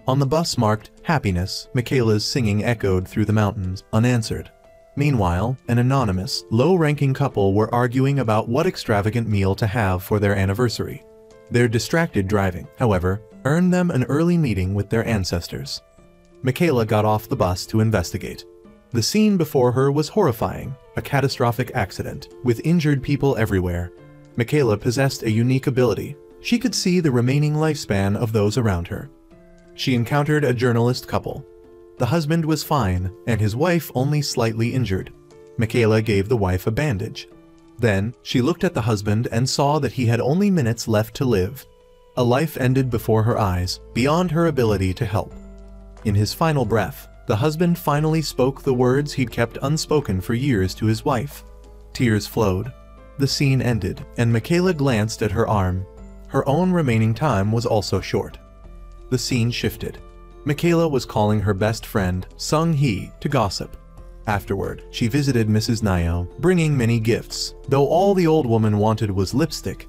On the bus marked Happiness, Michaela's singing echoed through the mountains, unanswered. Meanwhile, an anonymous, low-ranking couple were arguing about what extravagant meal to have for their anniversary. Their distracted driving, however, earned them an early meeting with their ancestors. Michaela got off the bus to investigate. The scene before her was horrifying, a catastrophic accident, with injured people everywhere. Michaela possessed a unique ability. She could see the remaining lifespan of those around her. She encountered a journalist couple. The husband was fine, and his wife only slightly injured. Michaela gave the wife a bandage. Then, she looked at the husband and saw that he had only minutes left to live. A life ended before her eyes, beyond her ability to help. In his final breath, the husband finally spoke the words he'd kept unspoken for years to his wife. Tears flowed. The scene ended, and Michaela glanced at her arm. Her own remaining time was also short. The scene shifted. Michaela was calling her best friend, Sung-hee, to gossip. Afterward, she visited Mrs. Nyo, bringing many gifts, though all the old woman wanted was lipstick.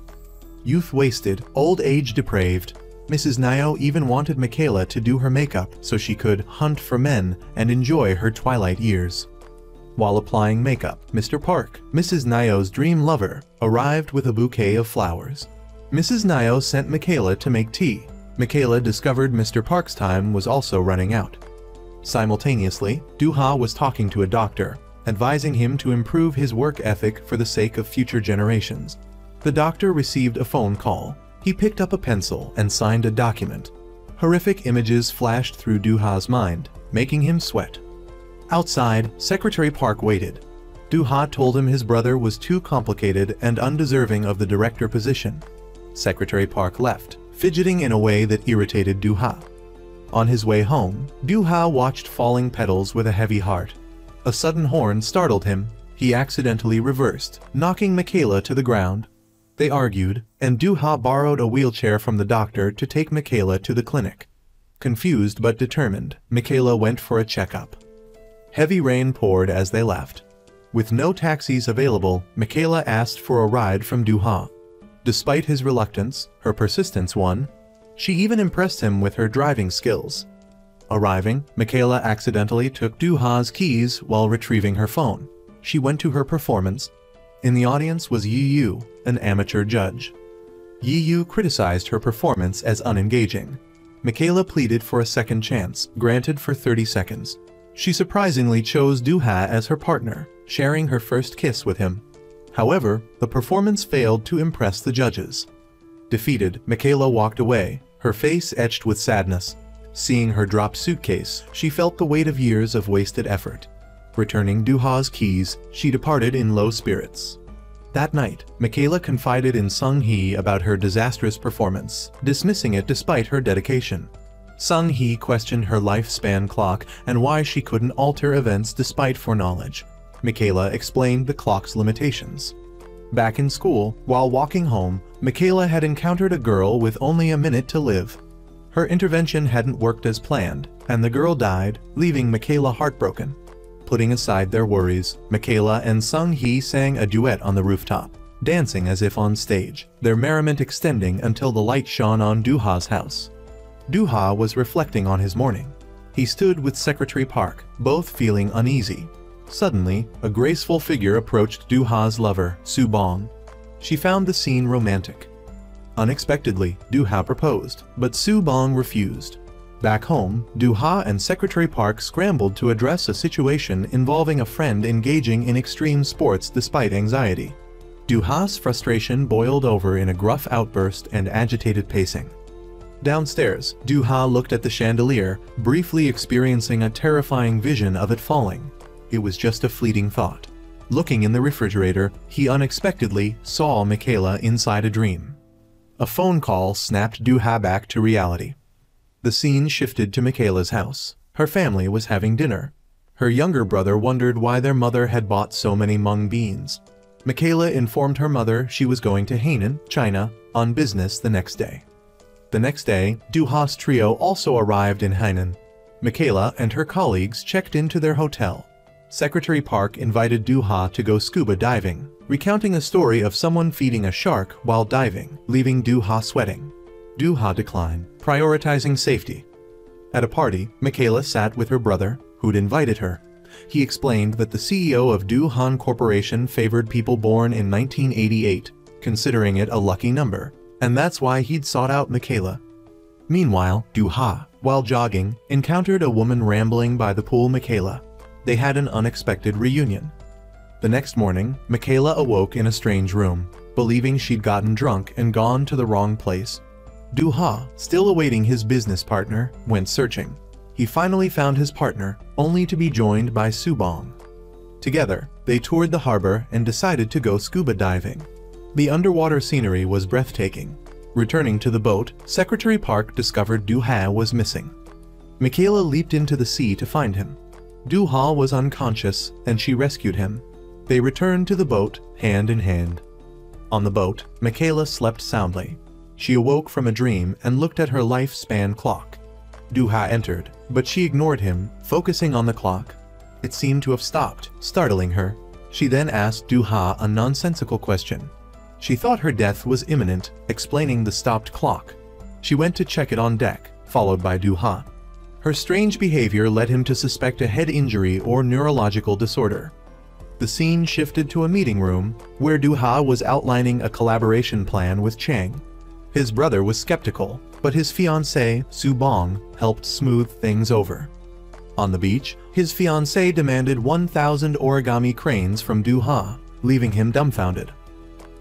Youth wasted, old age depraved. Mrs. Nyo even wanted Michaela to do her makeup so she could hunt for men and enjoy her twilight years. While applying makeup, Mr. Park, Mrs. Nyo's dream lover, arrived with a bouquet of flowers. Mrs. Nyo sent Michaela to make tea. Michaela discovered Mr. Park's time was also running out. Simultaneously, Do-ha was talking to a doctor, advising him to improve his work ethic for the sake of future generations. The doctor received a phone call. He picked up a pencil and signed a document. Horrific images flashed through Do-ha's mind, making him sweat. Outside, Secretary Park waited. Do-ha told him his brother was too complicated and undeserving of the director position. Secretary Park left, fidgeting in a way that irritated Do-ha. On his way home, Do-ha watched falling petals with a heavy heart. A sudden horn startled him. He accidentally reversed, knocking Michaela to the ground. They argued, and Do-ha borrowed a wheelchair from the doctor to take Michaela to the clinic. Confused but determined, Michaela went for a checkup. Heavy rain poured as they left. With no taxis available, Michaela asked for a ride from Do-ha. Despite his reluctance, her persistence won. She even impressed him with her driving skills. Arriving, Michaela accidentally took Do-ha's keys while retrieving her phone. She went to her performance. In the audience was Yi-yu, an amateur judge. Yi-yu criticized her performance as unengaging. Michaela pleaded for a second chance, granted for 30 seconds. She surprisingly chose Do-ha as her partner, sharing her first kiss with him. However, the performance failed to impress the judges. Defeated, Michaela walked away, her face etched with sadness. Seeing her dropped suitcase, she felt the weight of years of wasted effort. Returning Do-ha's keys, she departed in low spirits. That night, Michaela confided in Sung-hee about her disastrous performance, dismissing it despite her dedication. Sung-hee questioned her lifespan clock and why she couldn't alter events despite foreknowledge. Michaela explained the clock's limitations. Back in school, while walking home, Michaela had encountered a girl with only a minute to live. Her intervention hadn't worked as planned, and the girl died, leaving Michaela heartbroken. Putting aside their worries, Michaela and Sung-hee sang a duet on the rooftop, dancing as if on stage, their merriment extending until the light shone on Do-ha's house. Do-ha was reflecting on his morning. He stood with Secretary Park, both feeling uneasy. Suddenly, a graceful figure approached Do-ha's lover, Su-bong. She found the scene romantic. Unexpectedly, Do-ha proposed, but Su-bong refused. Back home, Do-ha and Secretary Park scrambled to address a situation involving a friend engaging in extreme sports despite anxiety. Do-ha's frustration boiled over in a gruff outburst and agitated pacing. Downstairs, Do-ha looked at the chandelier, briefly experiencing a terrifying vision of it falling. It was just a fleeting thought. Looking in the refrigerator, he unexpectedly saw Michaela inside a dream. A phone call snapped Do-ha back to reality. The scene shifted to Michaela's house. Her family was having dinner. Her younger brother wondered why their mother had bought so many mung beans. Michaela informed her mother she was going to Hainan, China, on business the next day. The next day, Do-ha's trio also arrived in Hainan. Michaela and her colleagues checked into their hotel. Secretary Park invited Do-ha to go scuba diving, recounting a story of someone feeding a shark while diving, leaving Do-ha sweating. Do-ha declined, prioritizing safety. At a party, Michaela sat with her brother, who'd invited her. He explained that the CEO of Du Han Corporation favored people born in 1988, considering it a lucky number, and that's why he'd sought out Michaela. Meanwhile, Du Ha, while jogging, encountered a woman rambling by the pool. Michaela. They had an unexpected reunion. The next morning, Michaela awoke in a strange room, believing she'd gotten drunk and gone to the wrong place. Du Ha, still awaiting his business partner, went searching. He finally found his partner, only to be joined by Su Bong. Together, they toured the harbor and decided to go scuba diving. The underwater scenery was breathtaking. Returning to the boat, Secretary Park discovered Du Ha was missing. Michaela leaped into the sea to find him. Du Ha was unconscious, and she rescued him. They returned to the boat, hand in hand. On the boat, Michaela slept soundly. She awoke from a dream and looked at her lifespan clock. Du Ha entered, but she ignored him, focusing on the clock. It seemed to have stopped, startling her. She then asked Du Ha a nonsensical question. She thought her death was imminent, explaining the stopped clock. She went to check it on deck, followed by Du Ha. Her strange behavior led him to suspect a head injury or neurological disorder. The scene shifted to a meeting room, where Du Ha was outlining a collaboration plan with Chang. His brother was skeptical, but his fiancée, Su Bong, helped smooth things over. On the beach, his fiancée demanded 1,000 origami cranes from Du Ha, leaving him dumbfounded.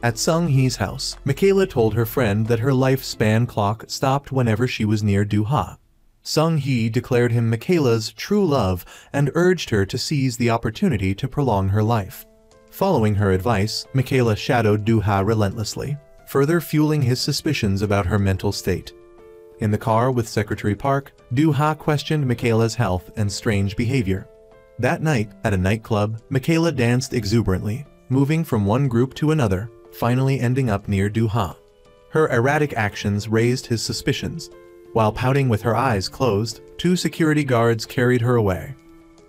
At Sung Hee's house, Michaela told her friend that her lifespan clock stopped whenever she was near Du Ha. Sung Hee declared him Michaela's true love and urged her to seize the opportunity to prolong her life. Following her advice, Michaela shadowed Du Ha relentlessly, further fueling his suspicions about her mental state. In the car with Secretary Park, Du Ha questioned Michaela's health and strange behavior. That night, at a nightclub, Michaela danced exuberantly, moving from one group to another, finally ending up near Du Ha. Her erratic actions raised his suspicions. While pouting with her eyes closed, 2 security guards carried her away.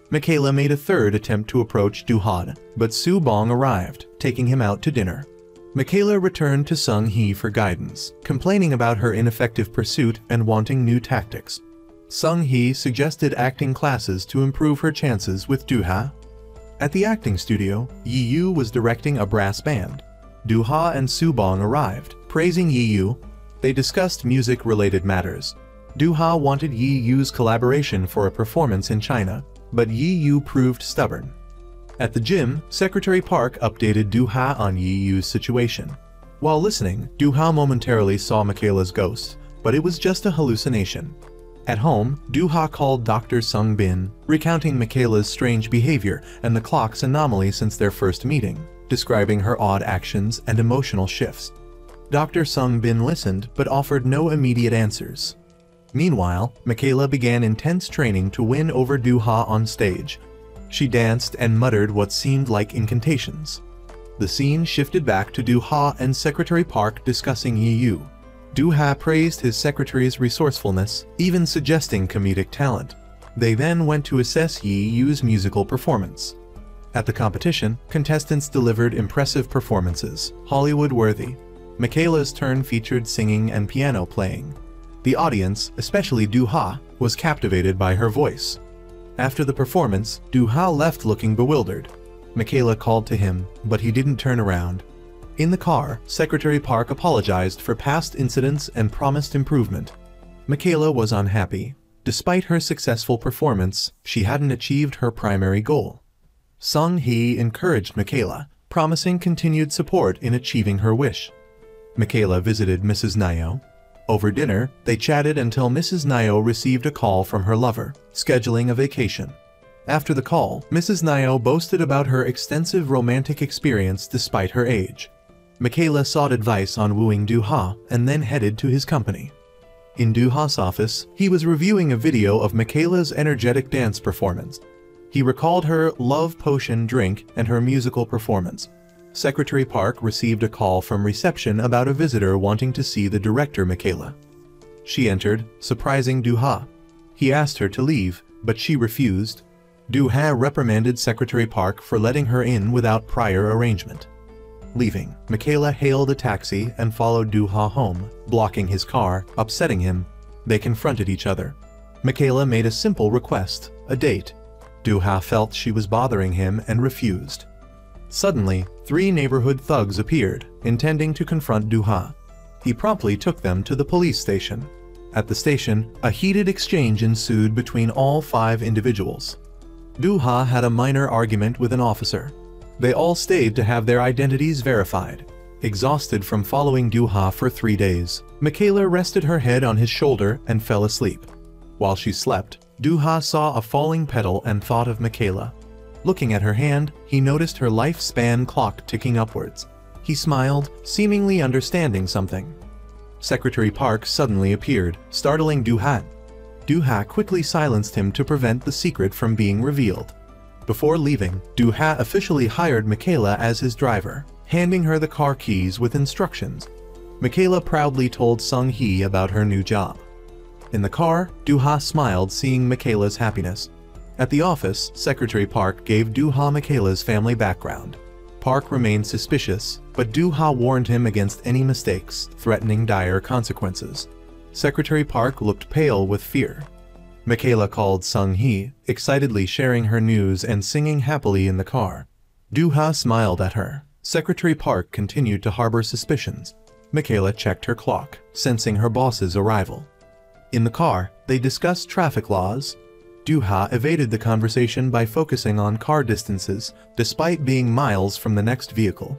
Michaela made a third attempt to approach Du Ha, but Su Bong arrived, taking him out to dinner. Michaela returned to Sung Hee for guidance, complaining about her ineffective pursuit and wanting new tactics. Sung Hee suggested acting classes to improve her chances with Du Ha. At the acting studio, Yi Yu was directing a brass band. Du Ha and Su Bong arrived, praising Yi Yu. They discussed music-related matters. Du Ha wanted Yi Yu's collaboration for a performance in China, but Yi Yu proved stubborn. At the gym, Secretary Park updated Du Ha on Yi Yu's situation. While listening, Du Ha momentarily saw Michaela's ghost, but it was just a hallucination. At home, Du Ha called Dr. Sung Bin, recounting Michaela's strange behavior and the clock's anomaly since their first meeting, describing her odd actions and emotional shifts. Dr. Sung Bin listened but offered no immediate answers. Meanwhile, Michaela began intense training to win over Du Ha on stage. She danced and muttered what seemed like incantations. The scene shifted back to Du Ha and Secretary Park discussing Yi Yu. Du Ha praised his secretary's resourcefulness, even suggesting comedic talent. They then went to assess Yi Yu's musical performance. At the competition, contestants delivered impressive performances, Hollywood-worthy. Michaela's turn featured singing and piano playing. The audience, especially Du Ha, was captivated by her voice. After the performance, Du Ha left looking bewildered. Michaela called to him, but he didn't turn around. In the car, Secretary Park apologized for past incidents and promised improvement. Michaela was unhappy. Despite her successful performance, she hadn't achieved her primary goal. Sung Hee encouraged Michaela, promising continued support in achieving her wish. Michaela visited Mrs. Nayo. Over dinner, they chatted until Mrs. Nayo received a call from her lover, scheduling a vacation. After the call, Mrs. Nayo boasted about her extensive romantic experience despite her age. Michaela sought advice on wooing Du Ha and then headed to his company. In Du Ha's office, he was reviewing a video of Michaela's energetic dance performance. He recalled her love potion drink and her musical performance. Secretary Park received a call from reception about a visitor wanting to see the director Michaela. She entered, surprising Du Ha. He asked her to leave, but she refused. Du Ha reprimanded Secretary Park for letting her in without prior arrangement. Leaving, Michaela hailed a taxi and followed Du Ha home, blocking his car, upsetting him. They confronted each other. Michaela made a simple request, a date. Du-ha felt she was bothering him and refused. Suddenly, 3 neighborhood thugs appeared, intending to confront Du-ha. He promptly took them to the police station. At the station, a heated exchange ensued between all 5 individuals. Du-ha had a minor argument with an officer. They all stayed to have their identities verified. Exhausted from following Du-ha for 3 days, Michaela rested her head on his shoulder and fell asleep. While she slept, Du-ha saw a falling petal and thought of Michaela. Looking at her hand, he noticed her lifespan clock ticking upwards. He smiled, seemingly understanding something. Secretary Park suddenly appeared, startling Du-ha. Du-ha quickly silenced him to prevent the secret from being revealed. Before leaving, Du-ha officially hired Michaela as his driver, handing her the car keys with instructions. Michaela proudly told Sung-hee about her new job. In the car, Du-ha smiled seeing Michaela's happiness. At the office, Secretary Park gave Du-ha Michaela's family background. Park remained suspicious, but Du-ha warned him against any mistakes, threatening dire consequences. Secretary Park looked pale with fear. Michaela called Sung-hee, excitedly sharing her news and singing happily in the car. Du-ha smiled at her. Secretary Park continued to harbor suspicions. Michaela checked her clock, sensing her boss's arrival. In the car, they discussed traffic laws. Du-ha evaded the conversation by focusing on car distances, despite being miles from the next vehicle.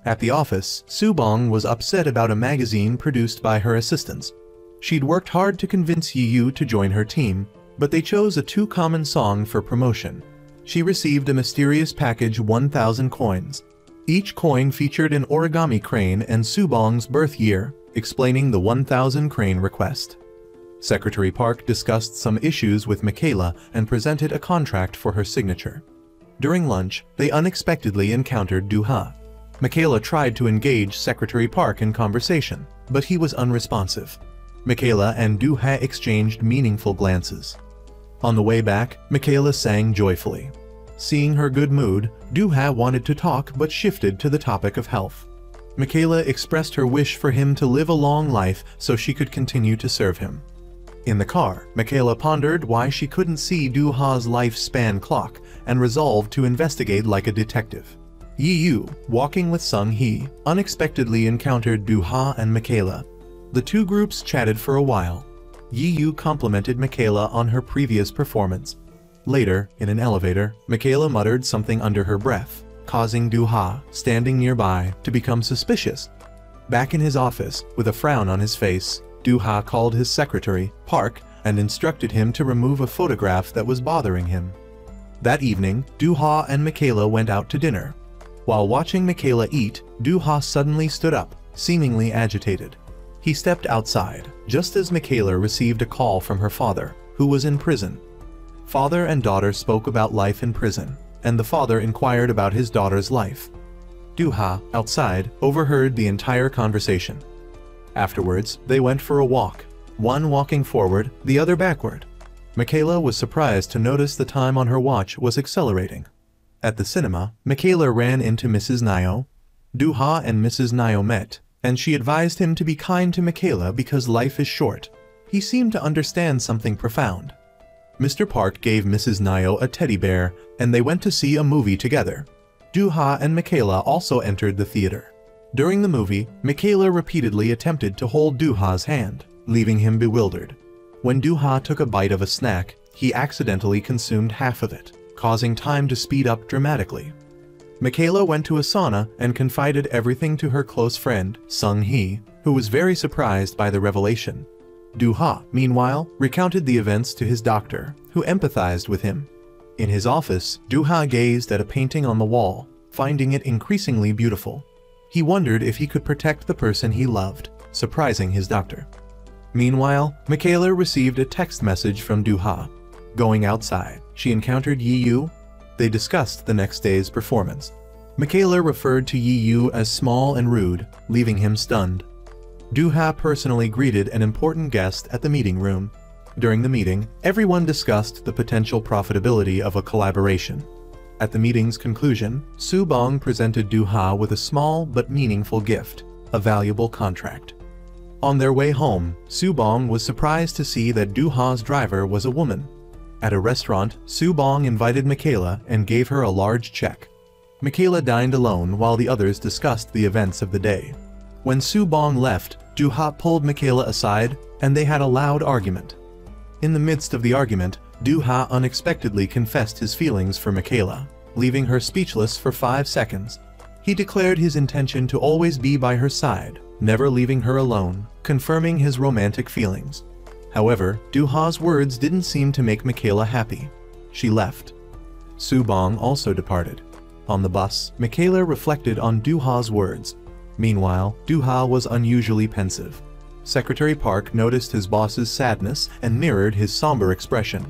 At the office, Subong was upset about a magazine produced by her assistants. She'd worked hard to convince Yi-yu to join her team, but they chose a too common song for promotion. She received a mysterious package 1,000 coins. Each coin featured an origami crane and Subong's birth year, explaining the 1,000 crane request. Secretary Park discussed some issues with Michaela and presented a contract for her signature. During lunch, they unexpectedly encountered Du-ha. Michaela tried to engage Secretary Park in conversation, but he was unresponsive. Michaela and Du-ha exchanged meaningful glances. On the way back, Michaela sang joyfully. Seeing her good mood, Du-ha wanted to talk but shifted to the topic of health. Michaela expressed her wish for him to live a long life so she could continue to serve him. In the car, Michaela pondered why she couldn't see Du-ha's lifespan clock and resolved to investigate like a detective. Yi-yu, walking with Sung-hee, unexpectedly encountered Du-ha and Michaela. The two groups chatted for a while. Yi-yu complimented Michaela on her previous performance. Later, in an elevator, Michaela muttered something under her breath, causing Du-ha, standing nearby, to become suspicious. Back in his office, with a frown on his face, Du-ha called his secretary, Park, and instructed him to remove a photograph that was bothering him. That evening, Du-ha and Michaela went out to dinner. While watching Michaela eat, Du-ha suddenly stood up, seemingly agitated. He stepped outside, just as Michaela received a call from her father, who was in prison. Father and daughter spoke about life in prison, and the father inquired about his daughter's life. Du-ha, outside, overheard the entire conversation. Afterwards, they went for a walk, one walking forward, the other backward. Michaela was surprised to notice the time on her watch was accelerating. At the cinema, Michaela ran into Mrs. Nyo. Du-ha and Mrs. Nyo met, and she advised him to be kind to Michaela because life is short. He seemed to understand something profound. Mr. Park gave Mrs. Nyo a teddy bear, and they went to see a movie together. Du-ha and Michaela also entered the theater. During the movie, Michaela repeatedly attempted to hold Du-ha's hand, leaving him bewildered. When Du-ha took a bite of a snack, he accidentally consumed half of it, causing time to speed up dramatically. Michaela went to a sauna and confided everything to her close friend, Sung-hee, who was very surprised by the revelation. Du-ha, meanwhile, recounted the events to his doctor, who empathized with him. In his office, Du-ha gazed at a painting on the wall, finding it increasingly beautiful. He wondered if he could protect the person he loved, surprising his doctor. Meanwhile, Michaela received a text message from Du-ha. Going outside, she encountered Yi-yu. They discussed the next day's performance. Michaela referred to Yi-yu as small and rude, leaving him stunned. Du-ha personally greeted an important guest at the meeting room. During the meeting, everyone discussed the potential profitability of a collaboration. At the meeting's conclusion, Subong presented Du-ha with a small but meaningful gift, a valuable contract. On their way home, Subong was surprised to see that Du-ha's driver was a woman. At a restaurant, Subong invited Michaela and gave her a large check. Michaela dined alone while the others discussed the events of the day. When Subong left, Du-ha pulled Michaela aside, and they had a loud argument. In the midst of the argument, Du-ha unexpectedly confessed his feelings for Michaela, leaving her speechless for 5 seconds. He declared his intention to always be by her side, never leaving her alone, confirming his romantic feelings. However, Du-ha's words didn't seem to make Michaela happy. She left. Subong also departed. On the bus, Michaela reflected on Du-ha's words. Meanwhile, Du-ha was unusually pensive. Secretary Park noticed his boss's sadness and mirrored his somber expression.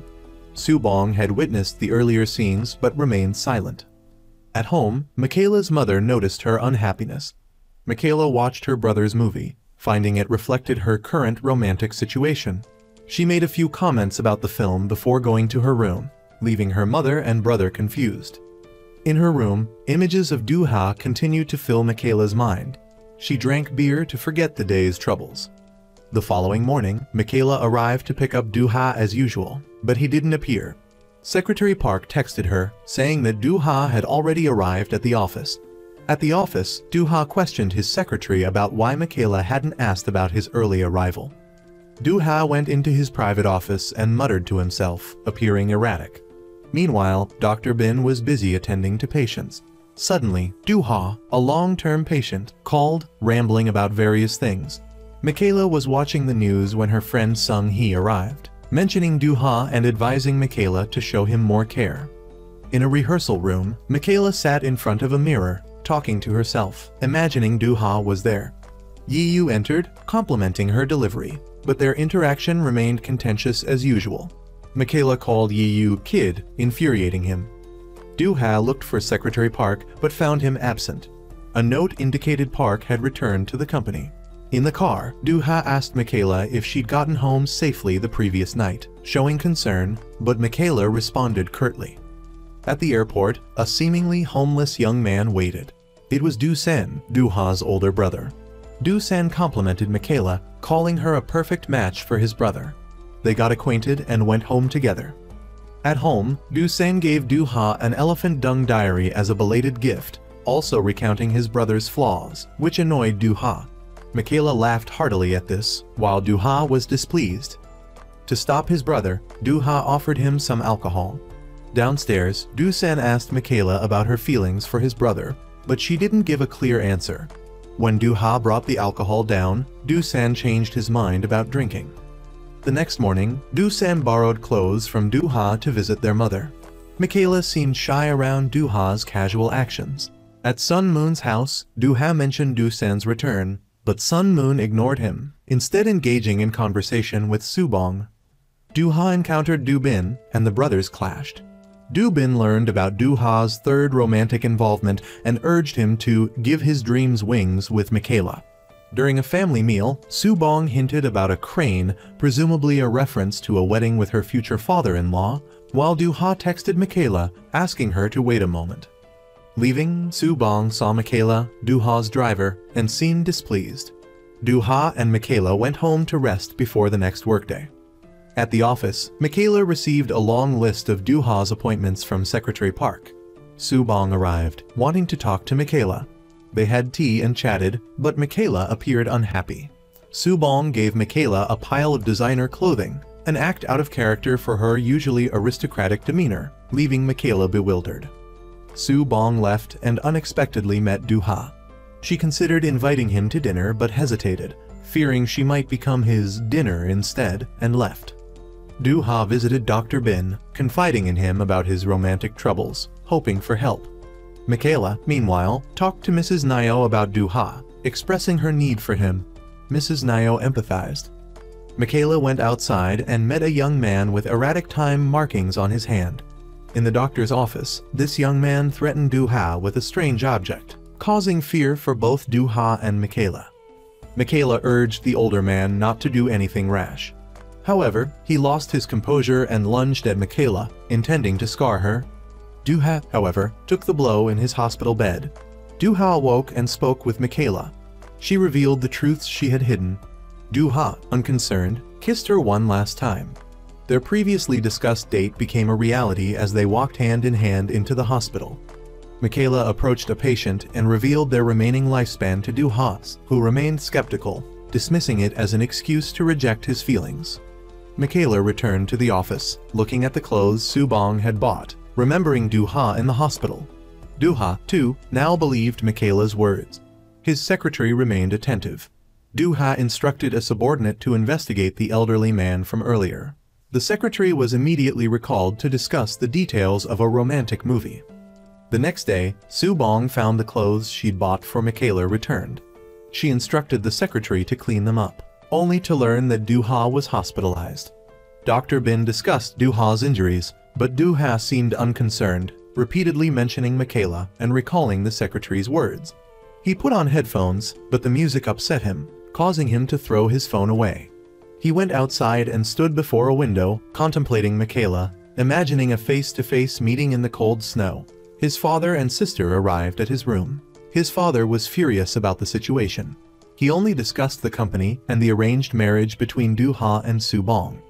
Subong had witnessed the earlier scenes but remained silent. At home, Michaela's mother noticed her unhappiness. Michaela watched her brother's movie, finding it reflected her current romantic situation. She made a few comments about the film before going to her room, leaving her mother and brother confused. In her room, images of Du-ha continued to fill Michaela's mind. She drank beer to forget the day's troubles. The following morning, Michaela arrived to pick up Du-ha as usual, but he didn't appear. Secretary Park texted her, saying that Du-ha had already arrived at the office. At the office, Du-ha questioned his secretary about why Michaela hadn't asked about his early arrival. Du-ha went into his private office and muttered to himself, appearing erratic. Meanwhile, Dr. Bin was busy attending to patients. Suddenly, Du-ha, a long-term patient, called, rambling about various things. Michaela was watching the news when her friend Sung-hee arrived, mentioning Du-ha and advising Michaela to show him more care. In a rehearsal room, Michaela sat in front of a mirror, talking to herself, imagining Du-ha was there. Yi-yu entered, complimenting her delivery, but their interaction remained contentious as usual. Michaela called Yi-yu kid, infuriating him. Du-ha looked for Secretary Park but found him absent. A note indicated Park had returned to the company. In the car, Du-ha asked Michaela if she'd gotten home safely the previous night, showing concern, but Michaela responded curtly. At the airport, a seemingly homeless young man waited. It was Du-sen, Du-ha's older brother. Du-sen complimented Michaela, calling her a perfect match for his brother. They got acquainted and went home together. At home, Du-sen gave Du-ha an elephant dung diary as a belated gift, also recounting his brother's flaws, which annoyed Du-ha. Michaela laughed heartily at this, while Du-ha was displeased. To stop his brother, Du-ha offered him some alcohol. Downstairs, Du-sen asked Michaela about her feelings for his brother, but she didn't give a clear answer. When Du-ha brought the alcohol down, Du-sen changed his mind about drinking. The next morning, Du-sen borrowed clothes from Du-ha to visit their mother. Michaela seemed shy around Du-ha's casual actions. At Sun Moon's house, Du-ha mentioned Du-sen's return, but Sun Moon ignored him, instead engaging in conversation with Subong. Du-ha encountered Du-bin, and the brothers clashed. Du-bin learned about Du-ha's third romantic involvement and urged him to give his dreams wings with Michaela. During a family meal, Subong hinted about a crane, presumably a reference to a wedding with her future father-in-law, while Du-ha texted Michaela, asking her to wait a moment. Leaving, Subong saw Michaela, Du-ha's driver, and seemed displeased. Du-ha and Michaela went home to rest before the next workday. At the office, Michaela received a long list of Du-ha's appointments from Secretary Park. Subong arrived, wanting to talk to Michaela. They had tea and chatted, but Michaela appeared unhappy. Subong gave Michaela a pile of designer clothing, an act out of character for her usually aristocratic demeanor, leaving Michaela bewildered. Subong left and unexpectedly met Du-ha. She considered inviting him to dinner but hesitated, fearing she might become his dinner instead, and left. Du-ha visited Dr. Bin, confiding in him about his romantic troubles, hoping for help. Michaela, meanwhile, talked to Mrs. Nyo about Du-ha, expressing her need for him. Mrs. Nyo empathized. Michaela went outside and met a young man with erratic time markings on his hand. In the doctor's office, this young man threatened Du-ha with a strange object, causing fear for both Du-ha and Michaela. Michaela urged the older man not to do anything rash. However, he lost his composure and lunged at Michaela, intending to scar her. Du-ha, however, took the blow in his hospital bed. Du-ha awoke and spoke with Michaela. She revealed the truths she had hidden. Du-ha, unconcerned, kissed her one last time. Their previously discussed date became a reality as they walked hand in hand into the hospital. Michaela approached a patient and revealed their remaining lifespan to Du-ha, who remained skeptical, dismissing it as an excuse to reject his feelings. Michaela returned to the office, looking at the clothes Subong had bought, remembering Du-ha in the hospital. Du-ha, too, now believed Michaela's words. His secretary remained attentive. Du-ha instructed a subordinate to investigate the elderly man from earlier. The secretary was immediately recalled to discuss the details of a romantic movie. The next day, Subong found the clothes she'd bought for Michaela returned. She instructed the secretary to clean them up, only to learn that Du-ha was hospitalized. Dr. Bin discussed Du-ha's injuries, but Du-ha seemed unconcerned, repeatedly mentioning Michaela and recalling the secretary's words. He put on headphones, but the music upset him, causing him to throw his phone away. He went outside and stood before a window, contemplating Michaela, imagining a face-to-face meeting in the cold snow. His father and sister arrived at his room. His father was furious about the situation. He only discussed the company and the arranged marriage between Du-ha and Subong.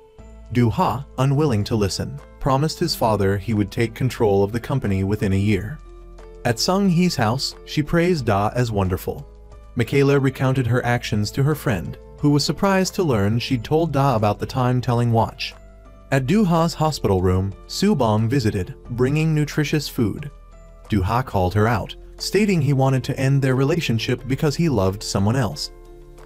Du-ha, unwilling to listen, promised his father he would take control of the company within a year. At Sung-hee's house, she praised Da as wonderful. Michaela recounted her actions to her friend, who was surprised to learn she'd told Da about the time-telling watch. At Du-ha's hospital room, Subong visited, bringing nutritious food. Du-ha called her out, stating he wanted to end their relationship because he loved someone else.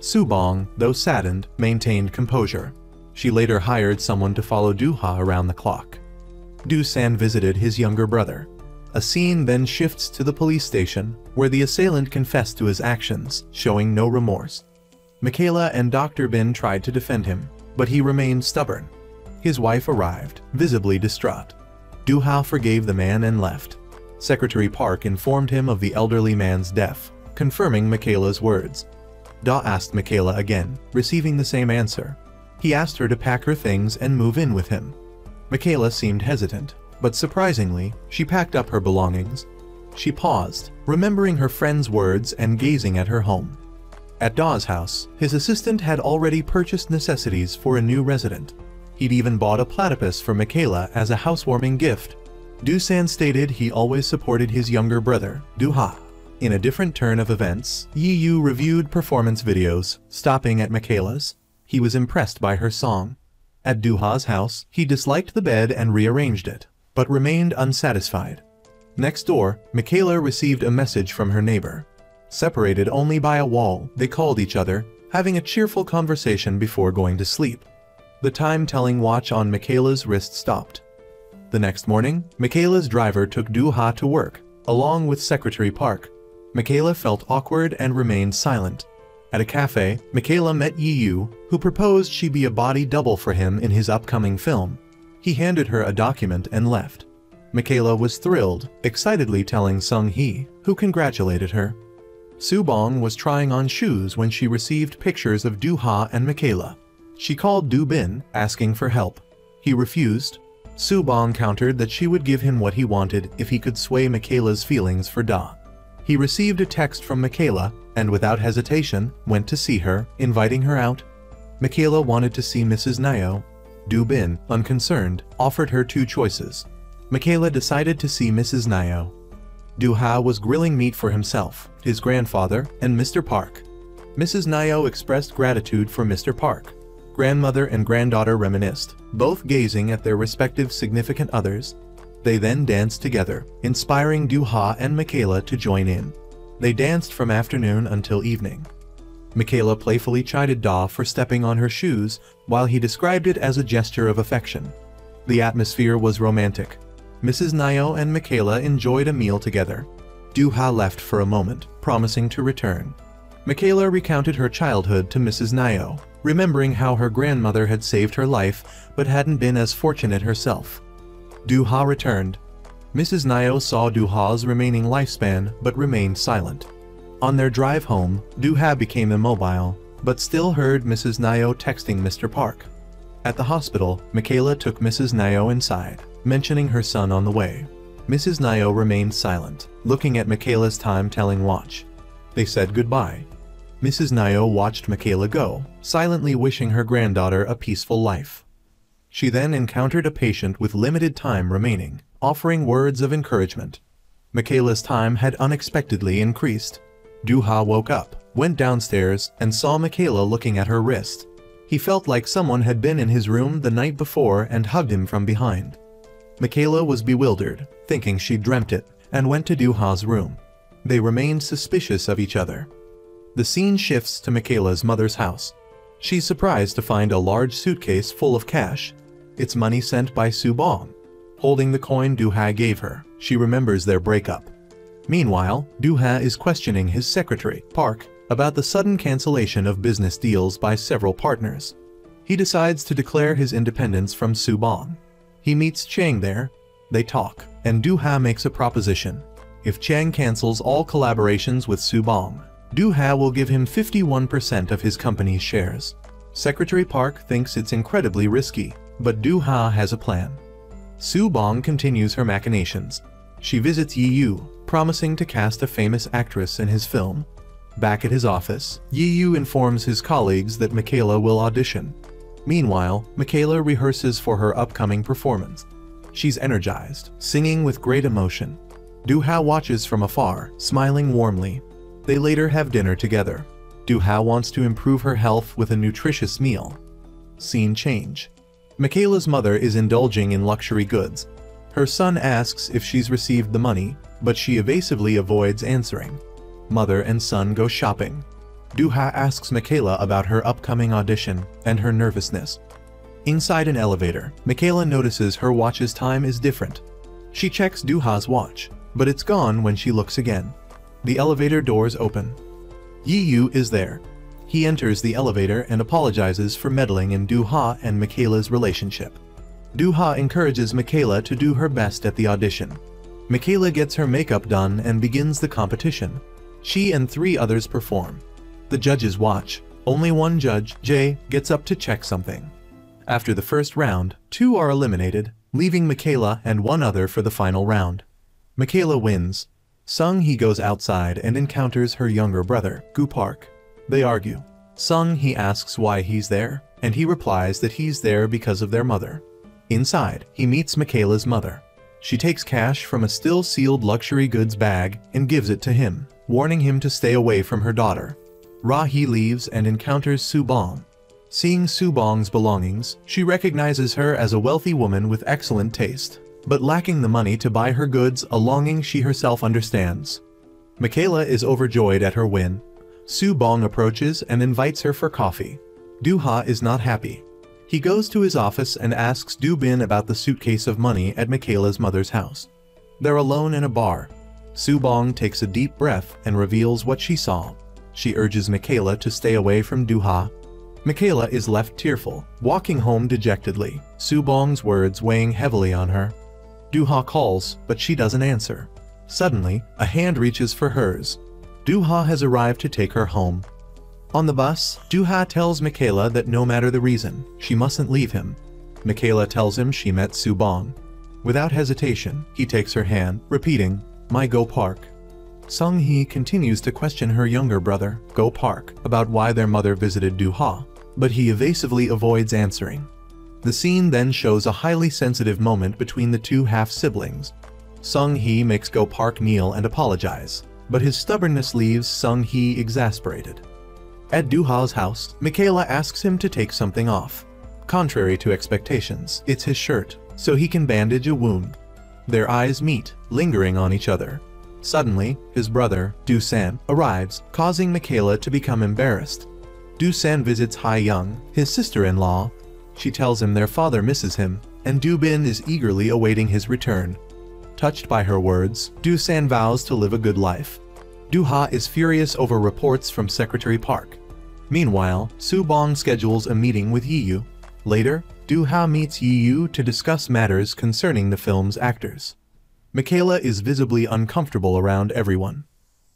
Subong, though saddened, maintained composure. She later hired someone to follow Du-ha around the clock. Du-san visited his younger brother. A scene then shifts to the police station, where the assailant confessed to his actions, showing no remorse. Michaela and Dr. Bin tried to defend him, but he remained stubborn. His wife arrived, visibly distraught. Du-ha forgave the man and left. Secretary Park informed him of the elderly man's death, confirming Michaela's words. Da asked Michaela again, receiving the same answer. He asked her to pack her things and move in with him. Michaela seemed hesitant, but surprisingly, she packed up her belongings. She paused, remembering her friend's words and gazing at her home. At Da's house, his assistant had already purchased necessities for a new resident. He'd even bought a platypus for Michaela as a housewarming gift. Du-san stated he always supported his younger brother, Du-ha. In a different turn of events, Yi-yu reviewed performance videos, stopping at Michaela's. He was impressed by her song. At Du-ha's house, he disliked the bed and rearranged it, but remained unsatisfied. Next door, Michaela received a message from her neighbor. Separated only by a wall, they called each other, having a cheerful conversation before going to sleep. The time-telling watch on Michaela's wrist stopped. The next morning, Michaela's driver took Du-ha to work, along with Secretary Park. Michaela felt awkward and remained silent. At a cafe, Michaela met Yi-yu, who proposed she be a body double for him in his upcoming film. He handed her a document and left. Michaela was thrilled, excitedly telling Sung-hee, who congratulated her. Subong was trying on shoes when she received pictures of Du-ha and Michaela. She called Du-bin, asking for help. He refused. Subong countered that she would give him what he wanted if he could sway Michaela's feelings for Da. He received a text from Michaela, and without hesitation, went to see her, inviting her out. Michaela wanted to see Mrs. Nayo. Du-bin, unconcerned, offered her two choices. Michaela decided to see Mrs. Nayo. Du-ha was grilling meat for himself, his grandfather, and Mr. Park. Mrs. Nayo expressed gratitude for Mr. Park. Grandmother and granddaughter reminisced, both gazing at their respective significant others. They then danced together, inspiring Du-ha and Michaela to join in. They danced from afternoon until evening. Michaela playfully chided Da for stepping on her shoes, while he described it as a gesture of affection. The atmosphere was romantic. Mrs. Nayo and Michaela enjoyed a meal together. Du-ha left for a moment, promising to return. Michaela recounted her childhood to Mrs. Nayo, remembering how her grandmother had saved her life but hadn't been as fortunate herself. Du-ha returned. Mrs. Nayo saw Du-ha's remaining lifespan but remained silent. On their drive home, Du-ha became immobile, but still heard Mrs. Nayo texting Mr. Park. At the hospital, Michaela took Mrs. Nayo inside, mentioning her son on the way. Mrs. Nayo remained silent, looking at Michaela's time-telling watch. They said goodbye. Mrs. Nyo watched Michaela go, silently wishing her granddaughter a peaceful life. She then encountered a patient with limited time remaining, offering words of encouragement. Michaela's time had unexpectedly increased. Du-ha woke up, went downstairs, and saw Michaela looking at her wrist. He felt like someone had been in his room the night before and hugged him from behind. Michaela was bewildered, thinking she dreamt it, and went to Du-ha's room. They remained suspicious of each other. The scene shifts to Michaela's mother's house. She's surprised to find a large suitcase full of cash. It's money sent by Subong. Holding the coin Du-ha gave her, she remembers their breakup. Meanwhile, Du-ha is questioning his secretary, Park, about the sudden cancellation of business deals by several partners. He decides to declare his independence from Subong. He meets Chang there. They talk, and Du-ha makes a proposition. If Chang cancels all collaborations with Subong, Du-ha will give him 51% of his company's shares. Secretary Park thinks it's incredibly risky, but Du-ha has a plan. Subong continues her machinations. She visits Yi-yu, promising to cast a famous actress in his film. Back at his office, Yi-yu informs his colleagues that Michaela will audition. Meanwhile, Michaela rehearses for her upcoming performance. She's energized, singing with great emotion. Du-ha watches from afar, smiling warmly. They later have dinner together. Du-ha wants to improve her health with a nutritious meal. Scene change. Michaela's mother is indulging in luxury goods. Her son asks if she's received the money, but she evasively avoids answering. Mother and son go shopping. Du-ha asks Michaela about her upcoming audition and her nervousness. Inside an elevator, Michaela notices her watch's time is different. She checks Du-ha's watch, but it's gone when she looks again. The elevator doors open. Yi-yu is there. He enters the elevator and apologizes for meddling in Du-ha and Michaela's relationship. Du-ha encourages Michaela to do her best at the audition. Michaela gets her makeup done and begins the competition. She and 3 others perform. The judges watch. Only one judge, Jae, gets up to check something. After the first round, 2 are eliminated, leaving Michaela and 1 other for the final round. Michaela wins. Sung-hee goes outside and encounters her younger brother, Gu Park. They argue. Sung-hee asks why he's there, and he replies that he's there because of their mother. Inside, he meets Michaela's mother. She takes cash from a still-sealed luxury goods bag and gives it to him, warning him to stay away from her daughter. Ra-hee leaves and encounters Subong. Seeing Subong's belongings, she recognizes her as a wealthy woman with excellent taste, but lacking the money to buy her goods, a longing she herself understands. Michaela is overjoyed at her win. Subong approaches and invites her for coffee. Du-ha is not happy. He goes to his office and asks Du-bin about the suitcase of money at Michaela's mother's house. They're alone in a bar. Subong takes a deep breath and reveals what she saw. She urges Michaela to stay away from Du-ha. Michaela is left tearful, walking home dejectedly, Subong's words weighing heavily on her. Du-ha calls, but she doesn't answer. Suddenly, a hand reaches for hers. Du-ha has arrived to take her home. On the bus, Du-ha tells Michaela that no matter the reason, she mustn't leave him. Michaela tells him she met Subong. Without hesitation, he takes her hand, repeating, "My Go Park." Sung-hee continues to question her younger brother, Go Park, about why their mother visited Du-ha, but he evasively avoids answering. The scene then shows a highly sensitive moment between the 2 half-siblings. Sung-hee makes Go Park kneel and apologize, but his stubbornness leaves Sung-hee exasperated. At Du-ha's house, Michaela asks him to take something off. Contrary to expectations, it's his shirt, so he can bandage a wound. Their eyes meet, lingering on each other. Suddenly, his brother, Du-san, arrives, causing Michaela to become embarrassed. Du-san visits Ha-young, his sister-in-law. She tells him their father misses him, and Du-bin is eagerly awaiting his return. Touched by her words, Du-san vows to live a good life. Du-ha is furious over reports from Secretary Park. Meanwhile, Subong schedules a meeting with Yi-yu. Later, Du-ha meets Yi-yu to discuss matters concerning the film's actors. Michaela is visibly uncomfortable around everyone.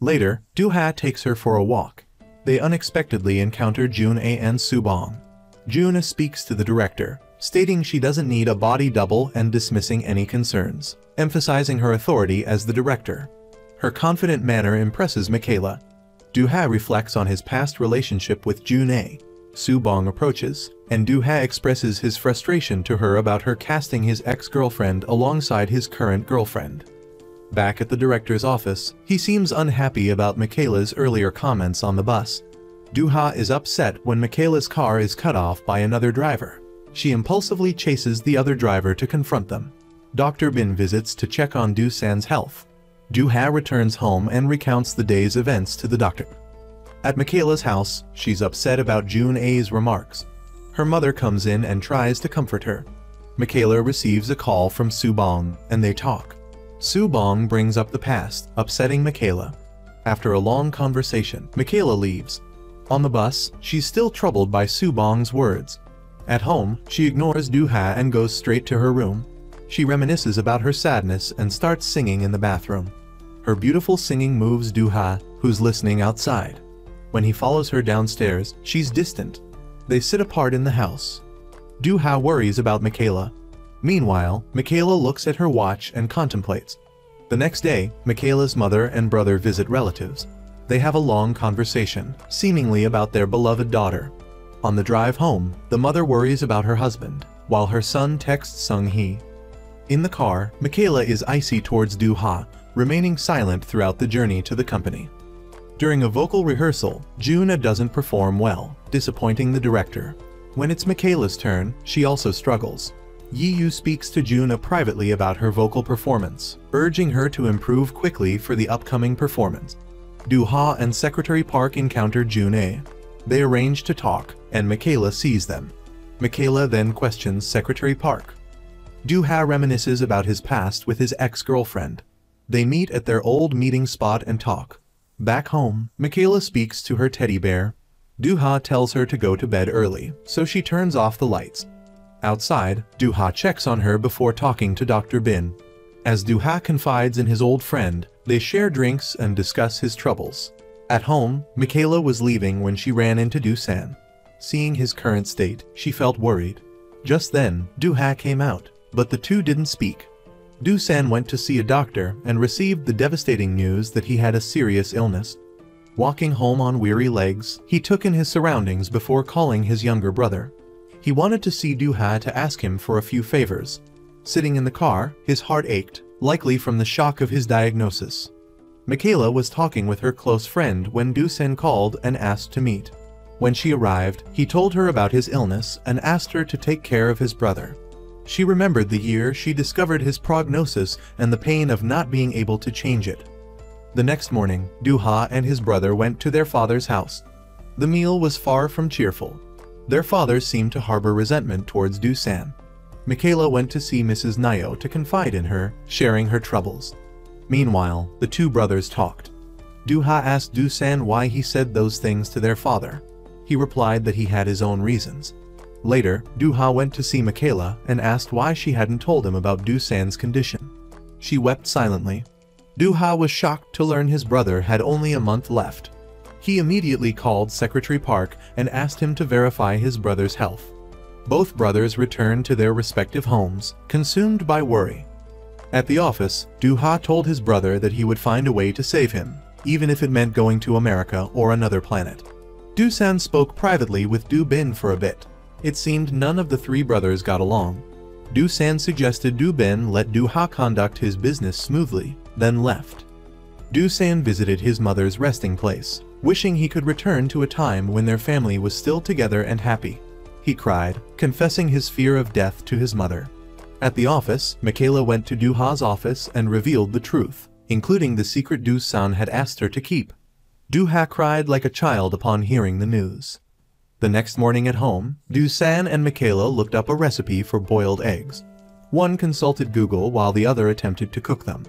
Later, Du-ha takes her for a walk. They unexpectedly encounter Jun-a and Subong. Jun-a speaks to the director, stating she doesn't need a body double and dismissing any concerns, emphasizing her authority as the director. Her confident manner impresses Michaela. Do-ha reflects on his past relationship with Jun-ae. Soo-bong approaches, and Do-ha expresses his frustration to her about her casting his ex-girlfriend alongside his current girlfriend. Back at the director's office, he seems unhappy about Michaela's earlier comments on the bus. Do-ha is upset when Michaela's car is cut off by another driver. She impulsively chases the other driver to confront them. Dr. Bin visits to check on Do-san's health. Do-ha returns home and recounts the day's events to the doctor. At Michaela's house, she's upset about Jun-ae's remarks. Her mother comes in and tries to comfort her. Michaela receives a call from Soo-bong, and they talk. Soo-bong brings up the past, upsetting Michaela. After a long conversation, Michaela leaves. On the bus, she's still troubled by Soo-bong's words. At home, she ignores Do-ha and goes straight to her room. She reminisces about her sadness and starts singing in the bathroom. Her beautiful singing moves Do-ha, who's listening outside. When he follows her downstairs, she's distant. They sit apart in the house. Do-ha worries about Michaela. Meanwhile, Michaela looks at her watch and contemplates. The next day, Michaela's mother and brother visit relatives. They have a long conversation, seemingly about their beloved daughter. On the drive home, the mother worries about her husband, while her son texts Sung-hee. In the car, Michaela is icy towards Do-ha, remaining silent throughout the journey to the company. During a vocal rehearsal, Jun-ae doesn't perform well, disappointing the director. When it's Michaela's turn, she also struggles. Yi-yu speaks to Jun-ae privately about her vocal performance, urging her to improve quickly for the upcoming performance. Do-ha and Secretary Park encounter Jun-ae. They arrange to talk, and Michaela sees them. Michaela then questions Secretary Park. Do-ha reminisces about his past with his ex-girlfriend. They meet at their old meeting spot and talk. Back home, Michaela speaks to her teddy bear. Do-ha tells her to go to bed early, so she turns off the lights. Outside, Do-ha checks on her before talking to Dr. Bin. As Do-ha confides in his old friend, they share drinks and discuss his troubles. At home, Michaela was leaving when she ran into Do-san. Seeing his current state, she felt worried. Just then, Do-ha came out, but the two didn't speak. Do-san went to see a doctor and received the devastating news that he had a serious illness. Walking home on weary legs, he took in his surroundings before calling his younger brother. He wanted to see Do-ha to ask him for a few favors. Sitting in the car, his heart ached, likely from the shock of his diagnosis. Michaela was talking with her close friend when Do-san called and asked to meet. When she arrived, he told her about his illness and asked her to take care of his brother. She remembered the year she discovered his prognosis and the pain of not being able to change it. The next morning, Do-ha and his brother went to their father's house. The meal was far from cheerful. Their father seemed to harbor resentment towards Do-san. Michaela went to see Mrs. Nayo to confide in her, sharing her troubles. Meanwhile, the two brothers talked. Do-ha asked Do-san why he said those things to their father. He replied that he had his own reasons. Later, Do-ha went to see Michaela and asked why she hadn't told him about Do-san's condition. She wept silently. Do-ha was shocked to learn his brother had only a month left. He immediately called Secretary Park and asked him to verify his brother's health. Both brothers returned to their respective homes, consumed by worry. At the office, Do-ha told his brother that he would find a way to save him, even if it meant going to America or another planet. Do-san spoke privately with Do-bin for a bit. It seemed none of the three brothers got along. Do-san suggested Do-bin let Do-ha conduct his business smoothly, then left. Do-san visited his mother's resting place, wishing he could return to a time when their family was still together and happy. He cried, confessing his fear of death to his mother. At the office, Michaela went to Do-ha's office and revealed the truth, including the secret Do-san had asked her to keep. Do-ha cried like a child upon hearing the news. The next morning at home, Do-san and Michaela looked up a recipe for boiled eggs. One consulted Google while the other attempted to cook them.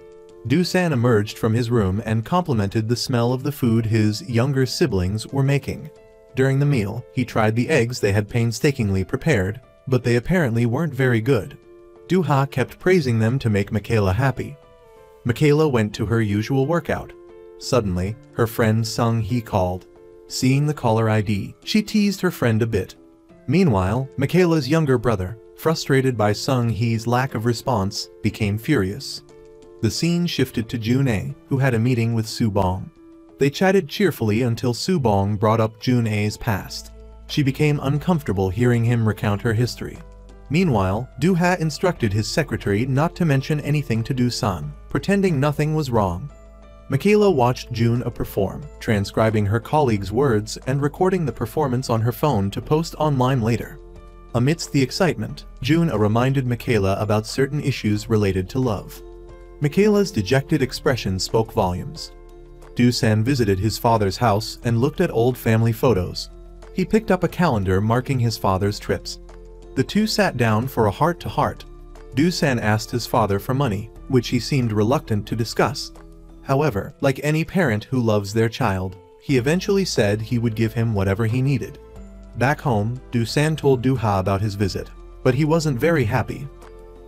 Do-san emerged from his room and complimented the smell of the food his younger siblings were making. During the meal, he tried the eggs they had painstakingly prepared, but they apparently weren't very good. Do-ha kept praising them to make Michaela happy. Michaela went to her usual workout. Suddenly, her friend Sung-hee called. Seeing the caller ID, she teased her friend a bit. Meanwhile, Michaela's younger brother, frustrated by Sung-hee's lack of response, became furious. The scene shifted to Jun-ae, who had a meeting with Soo-bong. They chatted cheerfully until Subong brought up Jun-ae's past. She became uncomfortable hearing him recount her history. Meanwhile, Do-ha instructed his secretary not to mention anything to Do-san, pretending nothing was wrong. Michaela watched Jun-a perform, transcribing her colleagues' words and recording the performance on her phone to post online later. Amidst the excitement, Jun-a reminded Michaela about certain issues related to love. Michaela's dejected expression spoke volumes. Do-san visited his father's house and looked at old family photos. He picked up a calendar marking his father's trips. The two sat down for a heart-to-heart. Do-san asked his father for money, which he seemed reluctant to discuss. However, like any parent who loves their child, he eventually said he would give him whatever he needed. Back home, Do-san told Do-ha about his visit, but he wasn't very happy.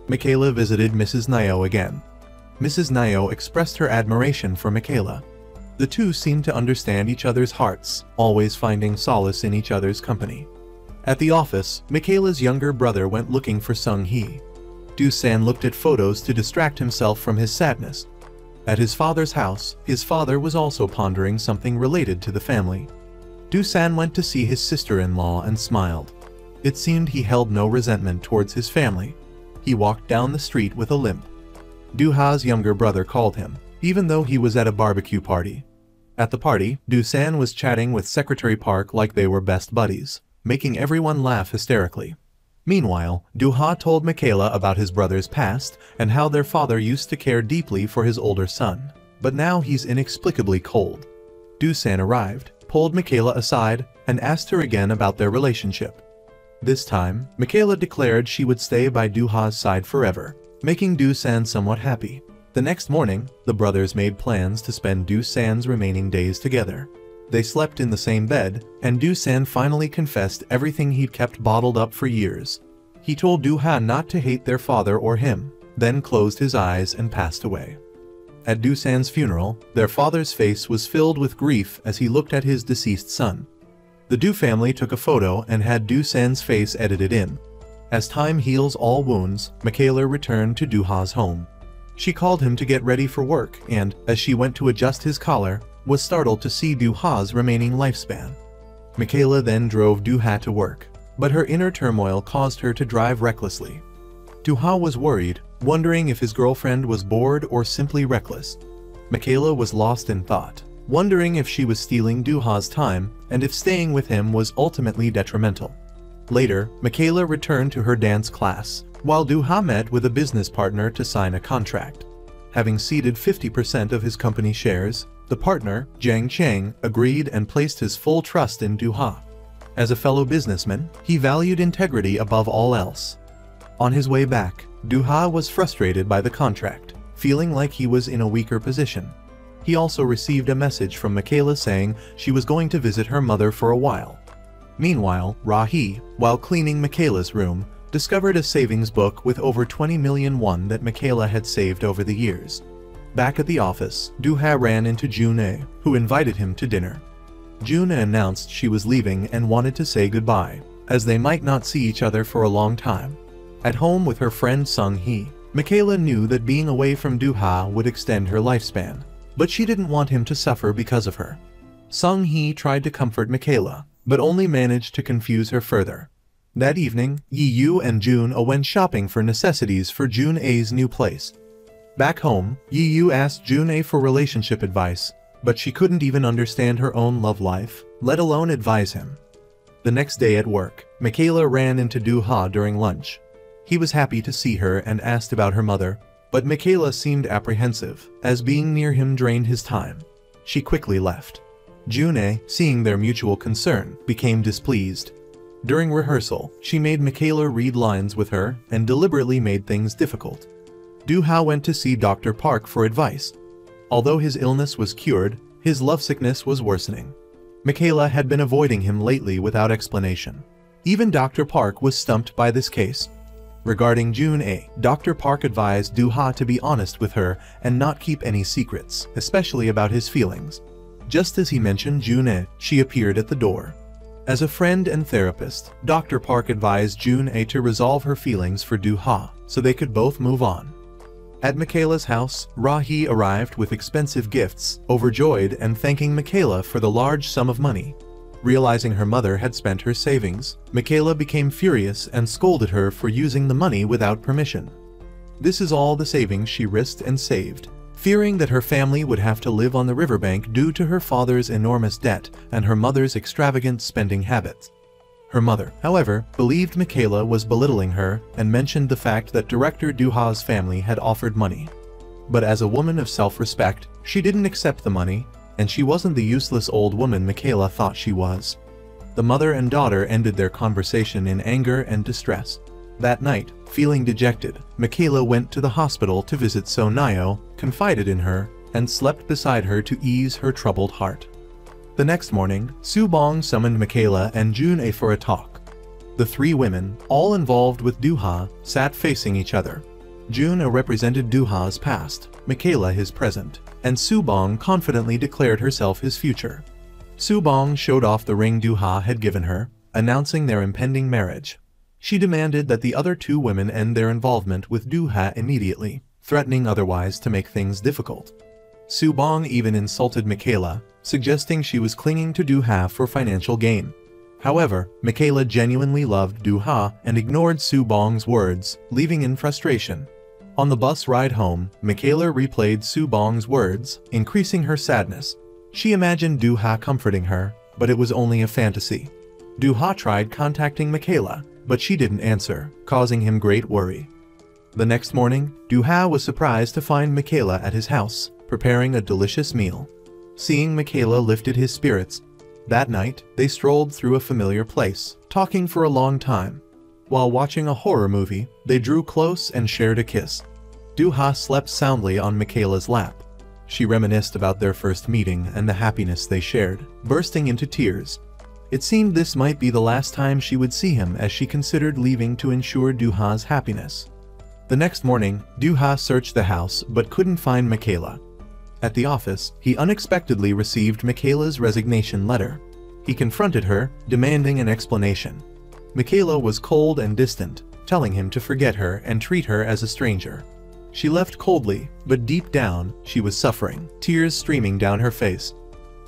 Michaela visited Mrs. Nyo again. Mrs. Nyo expressed her admiration for Michaela. The two seemed to understand each other's hearts, always finding solace in each other's company. At the office, Michaela's younger brother went looking for Sung-hee. Do-san looked at photos to distract himself from his sadness. At his father's house, his father was also pondering something related to the family. Do-san went to see his sister-in-law and smiled. It seemed he held no resentment towards his family. He walked down the street with a limp. Do-ha's younger brother called him, even though he was at a barbecue party. At the party, Do-san was chatting with Secretary Park like they were best buddies, making everyone laugh hysterically. Meanwhile, Do-ha told Michaela about his brother's past and how their father used to care deeply for his older son, but now he's inexplicably cold. Do-san arrived, pulled Michaela aside, and asked her again about their relationship. This time, Michaela declared she would stay by Do-ha's side forever, making Do-san somewhat happy. The next morning, the brothers made plans to spend Do-san's remaining days together. They slept in the same bed, and Do-san finally confessed everything he'd kept bottled up for years. He told Do-ha not to hate their father or him, then closed his eyes and passed away. At Do-san's funeral, their father's face was filled with grief as he looked at his deceased son. The Do family took a photo and had Do-san's face edited in. As time heals all wounds, Michaela returned to Do-ha's home. She called him to get ready for work and, as she went to adjust his collar, was startled to see Do-ha's remaining lifespan. Michaela then drove Do-ha to work, but her inner turmoil caused her to drive recklessly. Do-ha was worried, wondering if his girlfriend was bored or simply reckless. Michaela was lost in thought, wondering if she was stealing Do-ha's time and if staying with him was ultimately detrimental. Later, Michaela returned to her dance class, while Do-ha met with a business partner to sign a contract. Having ceded 50% of his company shares, the partner, Jang Chang, agreed and placed his full trust in Do-ha. As a fellow businessman, he valued integrity above all else. On his way back, Do-ha was frustrated by the contract, feeling like he was in a weaker position. He also received a message from Michaela saying she was going to visit her mother for a while. Meanwhile, Ra-hee, while cleaning Michaela's room, discovered a savings book with over 20 million won that Michaela had saved over the years. Back at the office, Do-ha ran into Jun-ae, who invited him to dinner. Jun-ae announced she was leaving and wanted to say goodbye, as they might not see each other for a long time. At home with her friend Sung-hee, Michaela knew that being away from Do-ha would extend her lifespan, but she didn't want him to suffer because of her. Sung-hee tried to comfort Michaela, but only managed to confuse her further. That evening, Yi-yu and Jun-a went shopping for necessities for Jun-ae's new place. Back home, Yi-yu asked Jun-ae for relationship advice, but she couldn't even understand her own love life, let alone advise him. The next day at work, Michaela ran into Do-ha during lunch. He was happy to see her and asked about her mother, but Michaela seemed apprehensive, as being near him drained his time. She quickly left. Jun-ae, seeing their mutual concern, became displeased. During rehearsal, she made Michaela read lines with her and deliberately made things difficult. Do-ha went to see Dr. Park for advice. Although his illness was cured, his lovesickness was worsening. Michaela had been avoiding him lately without explanation. Even Dr. Park was stumped by this case. Regarding Jun-ae, Dr. Park advised Do-ha to be honest with her and not keep any secrets, especially about his feelings. Just as he mentioned Jun-ae, she appeared at the door. As a friend and therapist, Dr. Park advised Jun-ae to resolve her feelings for Do-ha, so they could both move on. At Michaela's house, Rahi arrived with expensive gifts, overjoyed and thanking Michaela for the large sum of money. Realizing her mother had spent her savings, Michaela became furious and scolded her for using the money without permission. This is all the savings she risked and saved. Fearing that her family would have to live on the riverbank due to her father's enormous debt and her mother's extravagant spending habits. Her mother, however, believed Michaela was belittling her and mentioned the fact that director Duha's family had offered money. But as a woman of self-respect, she didn't accept the money, and she wasn't the useless old woman Michaela thought she was. The mother and daughter ended their conversation in anger and distress. That night, feeling dejected, Michaela went to the hospital to visit Sonayo, confided in her, and slept beside her to ease her troubled heart. The next morning, Subong summoned Michaela and June-a for a talk. The three women, all involved with Duha, sat facing each other. June-a represented Duha's past, Michaela his present, and Subong confidently declared herself his future. Subong showed off the ring Duha had given her, announcing their impending marriage. She demanded that the other two women end their involvement with Duha immediately, threatening otherwise to make things difficult. Subong even insulted Michaela, suggesting she was clinging to Duha for financial gain. However, Michaela genuinely loved Duha and ignored Subong's words, leaving in frustration. On the bus ride home, Michaela replayed Subong's words, increasing her sadness. She imagined Duha comforting her, but it was only a fantasy. Duha tried contacting Michaela, but she didn't answer, causing him great worry. The next morning, Duha was surprised to find Michaela at his house, preparing a delicious meal. Seeing Michaela lifted his spirits. That night, they strolled through a familiar place, talking for a long time. While watching a horror movie, they drew close and shared a kiss. Duha slept soundly on Michaela's lap. She reminisced about their first meeting and the happiness they shared, bursting into tears. It seemed this might be the last time she would see him as she considered leaving to ensure Duha's happiness. The next morning, Duha searched the house but couldn't find Michaela. At the office, he unexpectedly received Michaela's resignation letter. He confronted her, demanding an explanation. Michaela was cold and distant, telling him to forget her and treat her as a stranger. She left coldly, but deep down, she was suffering, tears streaming down her face.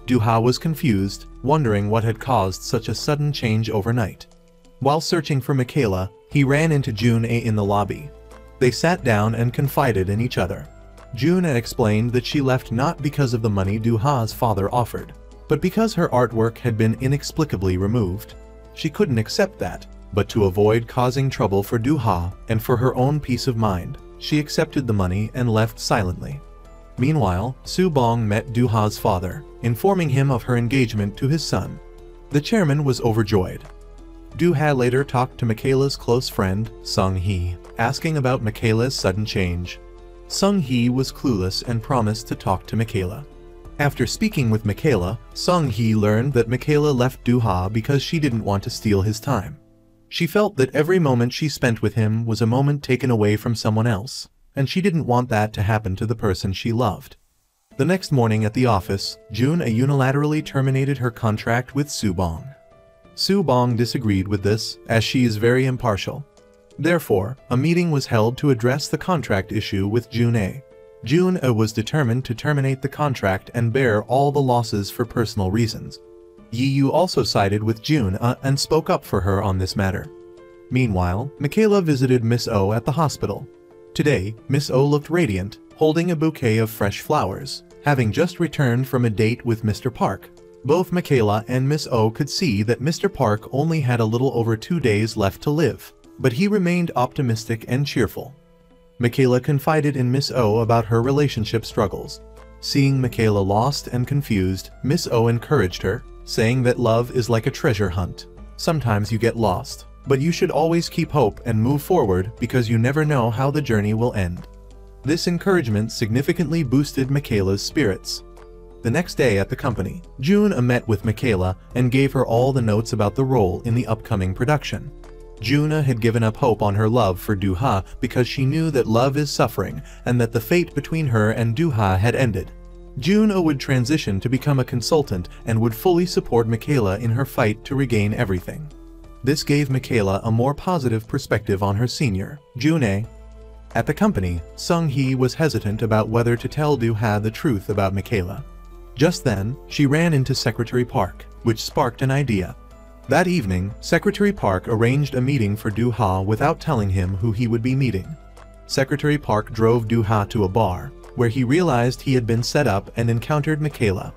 Duha was confused, wondering what had caused such a sudden change overnight. While searching for Michaela, he ran into June-a in the lobby. They sat down and confided in each other. June-a explained that she left not because of the money Duha's father offered, but because her artwork had been inexplicably removed. She couldn't accept that, but to avoid causing trouble for Duha and for her own peace of mind, she accepted the money and left silently. Meanwhile, Subong met Duha's father, informing him of her engagement to his son. The chairman was overjoyed. Duha later talked to Michaela's close friend, Sung-hee, asking about Michaela's sudden change. Sung-hee was clueless and promised to talk to Michaela. After speaking with Michaela, Sung-hee learned that Michaela left Duha because she didn't want to steal his time. She felt that every moment she spent with him was a moment taken away from someone else, and she didn't want that to happen to the person she loved. The next morning at the office, June-a unilaterally terminated her contract with Subong. Subong disagreed with this, as she is very impartial. Therefore, a meeting was held to address the contract issue with June-a. June-a was determined to terminate the contract and bear all the losses for personal reasons. Yi-yu also sided with June-a and spoke up for her on this matter. Meanwhile, Michaela visited Miss Oh at the hospital. Today, Miss Oh looked radiant, holding a bouquet of fresh flowers, having just returned from a date with Mr. Park. Both Michaela and Miss Oh could see that Mr. Park only had a little over 2 days left to live, but he remained optimistic and cheerful. Michaela confided in Miss Oh about her relationship struggles. Seeing Michaela lost and confused, Miss Oh encouraged her, saying that love is like a treasure hunt. Sometimes you get lost, but you should always keep hope and move forward because you never know how the journey will end. This encouragement significantly boosted Michaela's spirits. The next day at the company, June-a met with Michaela and gave her all the notes about the role in the upcoming production. June-a had given up hope on her love for Duha because she knew that love is suffering and that the fate between her and Duha had ended. June-a would transition to become a consultant and would fully support Michaela in her fight to regain everything. This gave Michaela a more positive perspective on her senior, June-a. At the company, Sung-hee was hesitant about whether to tell Do-ha the truth about Michaela. Just then, she ran into Secretary Park, which sparked an idea. That evening, Secretary Park arranged a meeting for Do-ha without telling him who he would be meeting. Secretary Park drove Do-ha to a bar, where he realized he had been set up and encountered Michaela.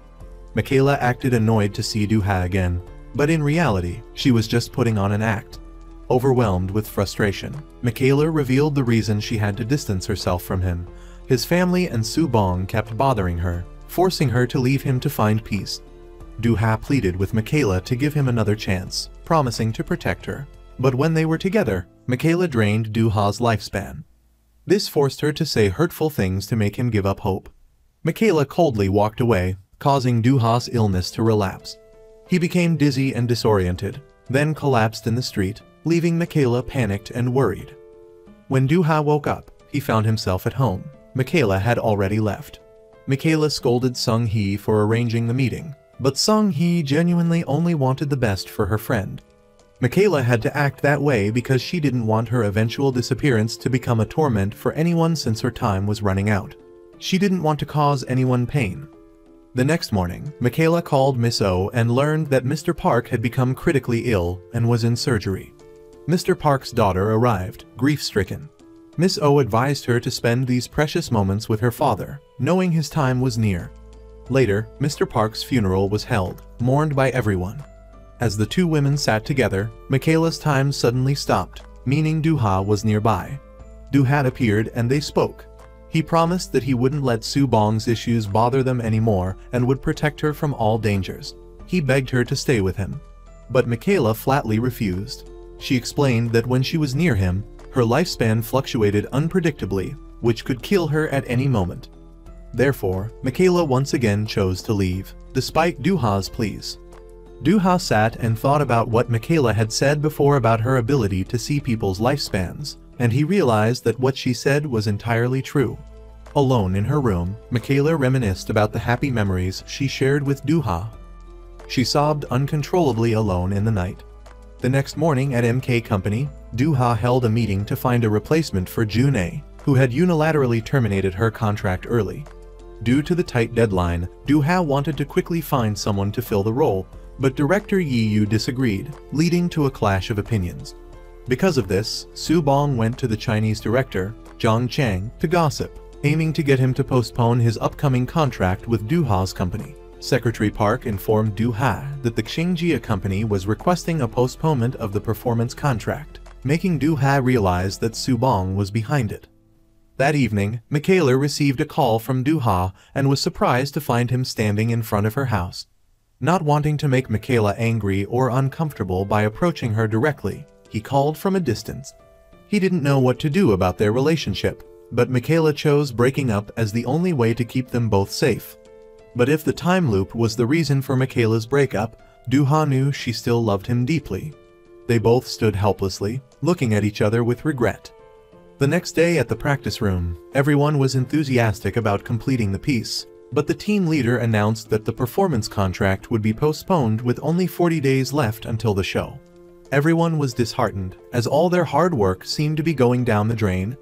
Michaela acted annoyed to see Do-ha again, but in reality, she was just putting on an act. Overwhelmed with frustration, Michaela revealed the reason she had to distance herself from him. His family and Su-bong kept bothering her, forcing her to leave him to find peace. Do-ha pleaded with Michaela to give him another chance, promising to protect her. But when they were together, Michaela drained Do-ha's lifespan. This forced her to say hurtful things to make him give up hope. Michaela coldly walked away, causing Do-ha's illness to relapse. He became dizzy and disoriented, then collapsed in the street, leaving Michaela panicked and worried. When Do-ha woke up, he found himself at home. Michaela had already left. Michaela scolded Sung-hee for arranging the meeting, but Sung-hee genuinely only wanted the best for her friend. Michaela had to act that way because she didn't want her eventual disappearance to become a torment for anyone since her time was running out. She didn't want to cause anyone pain. The next morning, Michaela called Miss O and learned that Mr. Park had become critically ill and was in surgery. Mr. Park's daughter arrived, grief-stricken. Miss O advised her to spend these precious moments with her father, knowing his time was near. Later, Mr. Park's funeral was held, mourned by everyone. As the two women sat together, Michaela's time suddenly stopped, meaning Do-ha was nearby. Do-ha appeared and they spoke. He promised that he wouldn't let Su-bong's issues bother them anymore and would protect her from all dangers. He begged her to stay with him. But Michaela flatly refused. She explained that when she was near him, her lifespan fluctuated unpredictably, which could kill her at any moment. Therefore, Michaela once again chose to leave, despite Do-ha's pleas. Do-ha sat and thought about what Michaela had said before about her ability to see people's lifespans, and he realized that what she said was entirely true. Alone in her room, Michaela reminisced about the happy memories she shared with Do-ha. She sobbed uncontrollably alone in the night. The next morning at MK Company, Do-ha held a meeting to find a replacement for Jun-ae, who had unilaterally terminated her contract early. Due to the tight deadline, Do-ha wanted to quickly find someone to fill the role, but director Yi-yu disagreed, leading to a clash of opinions. Because of this, Su-bong went to the Chinese director, Zhang Chang, to gossip, aiming to get him to postpone his upcoming contract with Do-ha's company. Secretary Park informed Do-ha that the Xingjia company was requesting a postponement of the performance contract, making Do-ha realize that Su-bong was behind it. That evening, Michaela received a call from Do-ha and was surprised to find him standing in front of her house. Not wanting to make Michaela angry or uncomfortable by approaching her directly, he called from a distance. He didn't know what to do about their relationship, but Michaela chose breaking up as the only way to keep them both safe. But if the time loop was the reason for Michaela's breakup, Do-ha knew she still loved him deeply. They both stood helplessly, looking at each other with regret. The next day at the practice room, everyone was enthusiastic about completing the piece, but the team leader announced that the performance contract would be postponed with only 40 days left until the show. Everyone was disheartened, as all their hard work seemed to be going down the drain.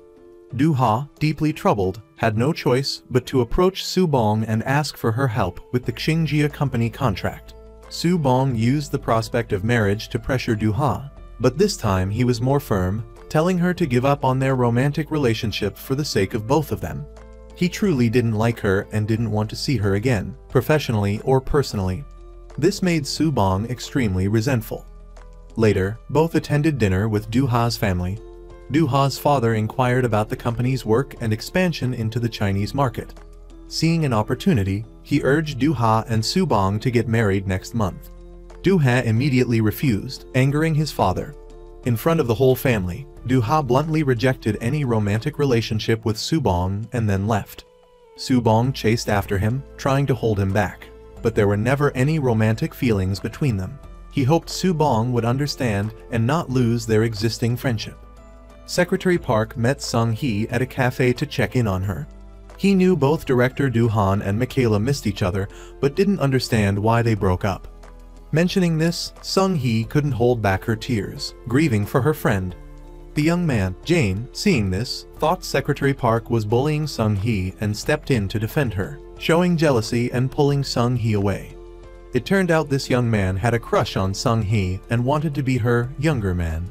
Do-ha, deeply troubled, had no choice but to approach Su-bong and ask for her help with the Xingjia company contract. Su-bong used the prospect of marriage to pressure Do-ha, but this time he was more firm, telling her to give up on their romantic relationship for the sake of both of them. He truly didn't like her and didn't want to see her again, professionally or personally. This made Su-bong extremely resentful. Later, both attended dinner with Do-ha's family. Do-ha's father inquired about the company's work and expansion into the Chinese market. Seeing an opportunity, he urged Do-ha and Su-bong to get married next month. Do-ha immediately refused, angering his father. In front of the whole family, Do-ha bluntly rejected any romantic relationship with Su-bong and then left. Su-bong chased after him, trying to hold him back, but there were never any romantic feelings between them. He hoped Su-bong would understand and not lose their existing friendship. Secretary Park met Sung-hee at a cafe to check in on her. He knew both director Do-han and Michaela missed each other, but didn't understand why they broke up. Mentioning this, Sung-hee couldn't hold back her tears, grieving for her friend. The young man, Jane, seeing this, thought Secretary Park was bullying Sung-hee and stepped in to defend her, showing jealousy and pulling Sung-hee away. It turned out this young man had a crush on Sung-hee and wanted to be her younger man.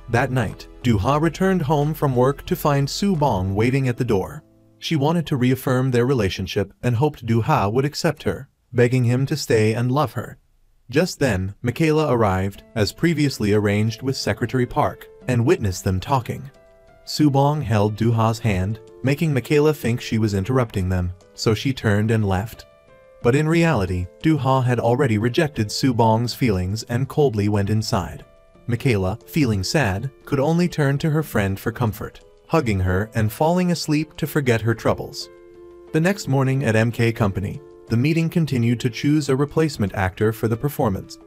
That night, Do-ha returned home from work to find Soo-bong waiting at the door. She wanted to reaffirm their relationship and hoped Do-ha would accept her, begging him to stay and love her. Just then, Michaela arrived, as previously arranged with Secretary Park, and witnessed them talking. Soo-bong held Do-ha's hand, making Michaela think she was interrupting them, so she turned and left. But in reality, Do-ha had already rejected Soo-bong's feelings and coldly went inside. Michaela, feeling sad, could only turn to her friend for comfort, hugging her and falling asleep to forget her troubles. The next morning at MK Company, the meeting continued to choose a replacement actor for the performance.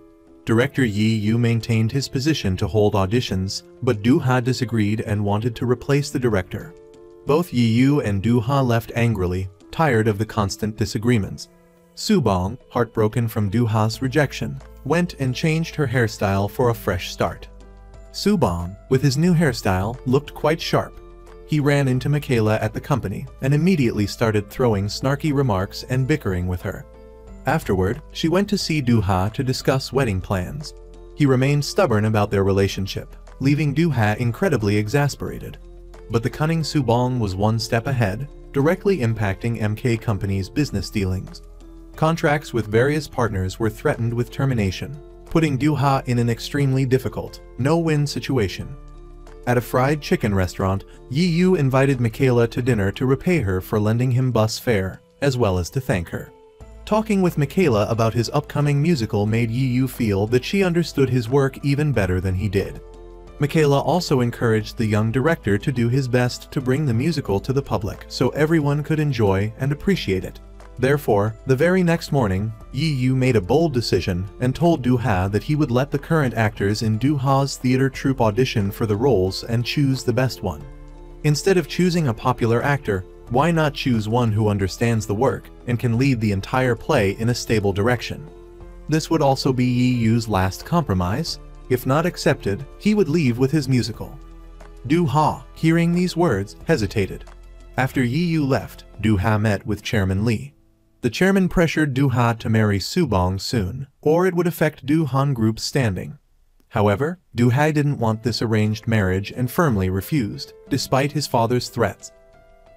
Director Yi Yu maintained his position to hold auditions, but Do-ha disagreed and wanted to replace the director. Both Yi Yu and Do-ha left angrily, tired of the constant disagreements. Soo-bong, heartbroken from Do-ha's rejection, went and changed her hairstyle for a fresh start. Soo-bong, with his new hairstyle, looked quite sharp. He ran into Michaela at the company and immediately started throwing snarky remarks and bickering with her. Afterward, she went to see Do-ha to discuss wedding plans. He remained stubborn about their relationship, leaving Do-ha incredibly exasperated. But the cunning Soo-bong was one step ahead, directly impacting MK Company's business dealings. Contracts with various partners were threatened with termination, putting Do-ha in an extremely difficult, no-win situation. At a fried chicken restaurant, Yi Yu invited Michaela to dinner to repay her for lending him bus fare, as well as to thank her. Talking with Michaela about his upcoming musical made Yi Yu feel that she understood his work even better than he did. Michaela also encouraged the young director to do his best to bring the musical to the public so everyone could enjoy and appreciate it. Therefore, the very next morning, Yi Yu made a bold decision and told Do-ha that he would let the current actors in Do-ha's theater troupe audition for the roles and choose the best one. Instead of choosing a popular actor, why not choose one who understands the work and can lead the entire play in a stable direction? This would also be Yi Yu's last compromise. If not accepted, he would leave with his musical. Do-ha, hearing these words, hesitated. After Yi Yu left, Do-ha met with Chairman Lee. The chairman pressured Do-ha to marry Soo-bong soon, or it would affect Do-han Group's standing. However, Do-ha didn't want this arranged marriage and firmly refused, despite his father's threats.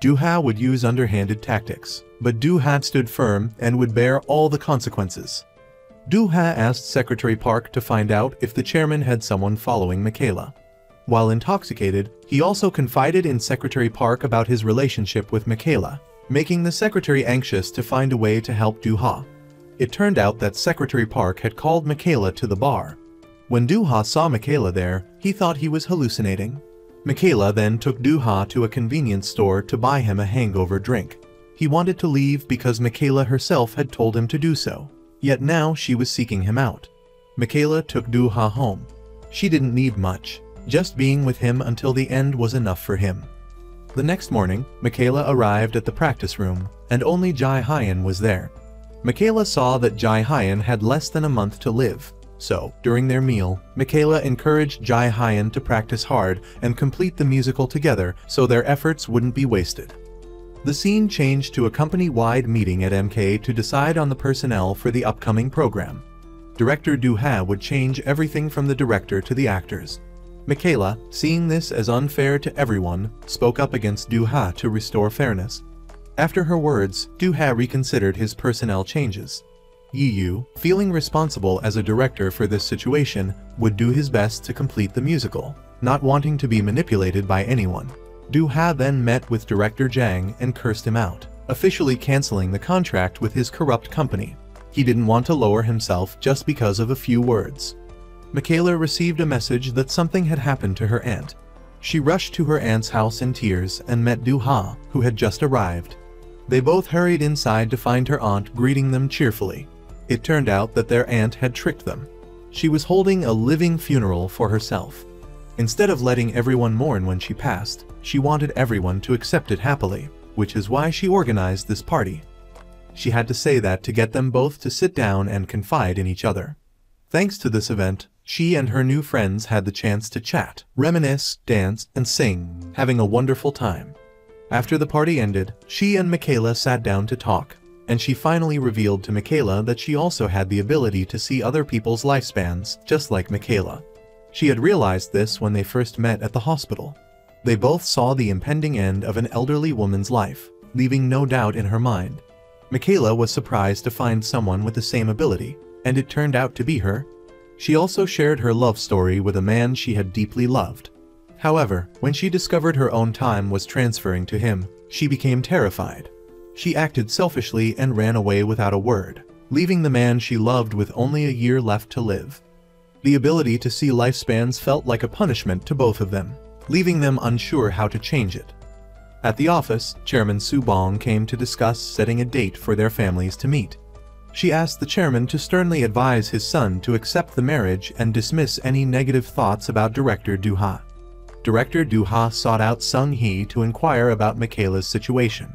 Do-ha would use underhanded tactics, but Do-ha stood firm and would bear all the consequences. Do-ha asked Secretary Park to find out if the chairman had someone following Michaela. While intoxicated, he also confided in Secretary Park about his relationship with Michaela, making the secretary anxious to find a way to help Do-ha. It turned out that Secretary Park had called Michaela to the bar. When Do-ha saw Michaela there, he thought he was hallucinating. Michaela then took Do-ha to a convenience store to buy him a hangover drink. He wanted to leave because Michaela herself had told him to do so, yet now she was seeking him out. Michaela took Do-ha home. She didn't need much, just being with him until the end was enough for him. The next morning, Michaela arrived at the practice room, and only Jae-hyun was there. Michaela saw that Jae-hyun had less than a month to live, so, during their meal, Michaela encouraged Jae-hyun to practice hard and complete the musical together so their efforts wouldn't be wasted. The scene changed to a company-wide meeting at MK to decide on the personnel for the upcoming program. Director Do-ha would change everything from the director to the actors. Michaela, seeing this as unfair to everyone, spoke up against Do-ha to restore fairness. After her words, Do-ha reconsidered his personnel changes. Yi Yu, feeling responsible as a director for this situation, would do his best to complete the musical, not wanting to be manipulated by anyone. Do-ha then met with Director Jang and cursed him out, officially canceling the contract with his corrupt company. He didn't want to lower himself just because of a few words. Michaela received a message that something had happened to her aunt. She rushed to her aunt's house in tears and met Do-ha, who had just arrived. They both hurried inside to find her aunt greeting them cheerfully. It turned out that their aunt had tricked them. She was holding a living funeral for herself. Instead of letting everyone mourn when she passed, she wanted everyone to accept it happily, which is why she organized this party. She had to say that to get them both to sit down and confide in each other. Thanks to this event, she and her new friends had the chance to chat, reminisce, dance, and sing, having a wonderful time. After the party ended, she and Michaela sat down to talk, and she finally revealed to Michaela that she also had the ability to see other people's lifespans, just like Michaela. She had realized this when they first met at the hospital. They both saw the impending end of an elderly woman's life, leaving no doubt in her mind. Michaela was surprised to find someone with the same ability, and it turned out to be her. She also shared her love story with a man she had deeply loved. However, when she discovered her own time was transferring to him, she became terrified. She acted selfishly and ran away without a word, leaving the man she loved with only a year left to live. The ability to see lifespans felt like a punishment to both of them, leaving them unsure how to change it. At the office, Chairman Su Bong came to discuss setting a date for their families to meet. She asked the chairman to sternly advise his son to accept the marriage and dismiss any negative thoughts about Director Du Ha. Director Du Ha sought out Sung Hee to inquire about Michaela's situation.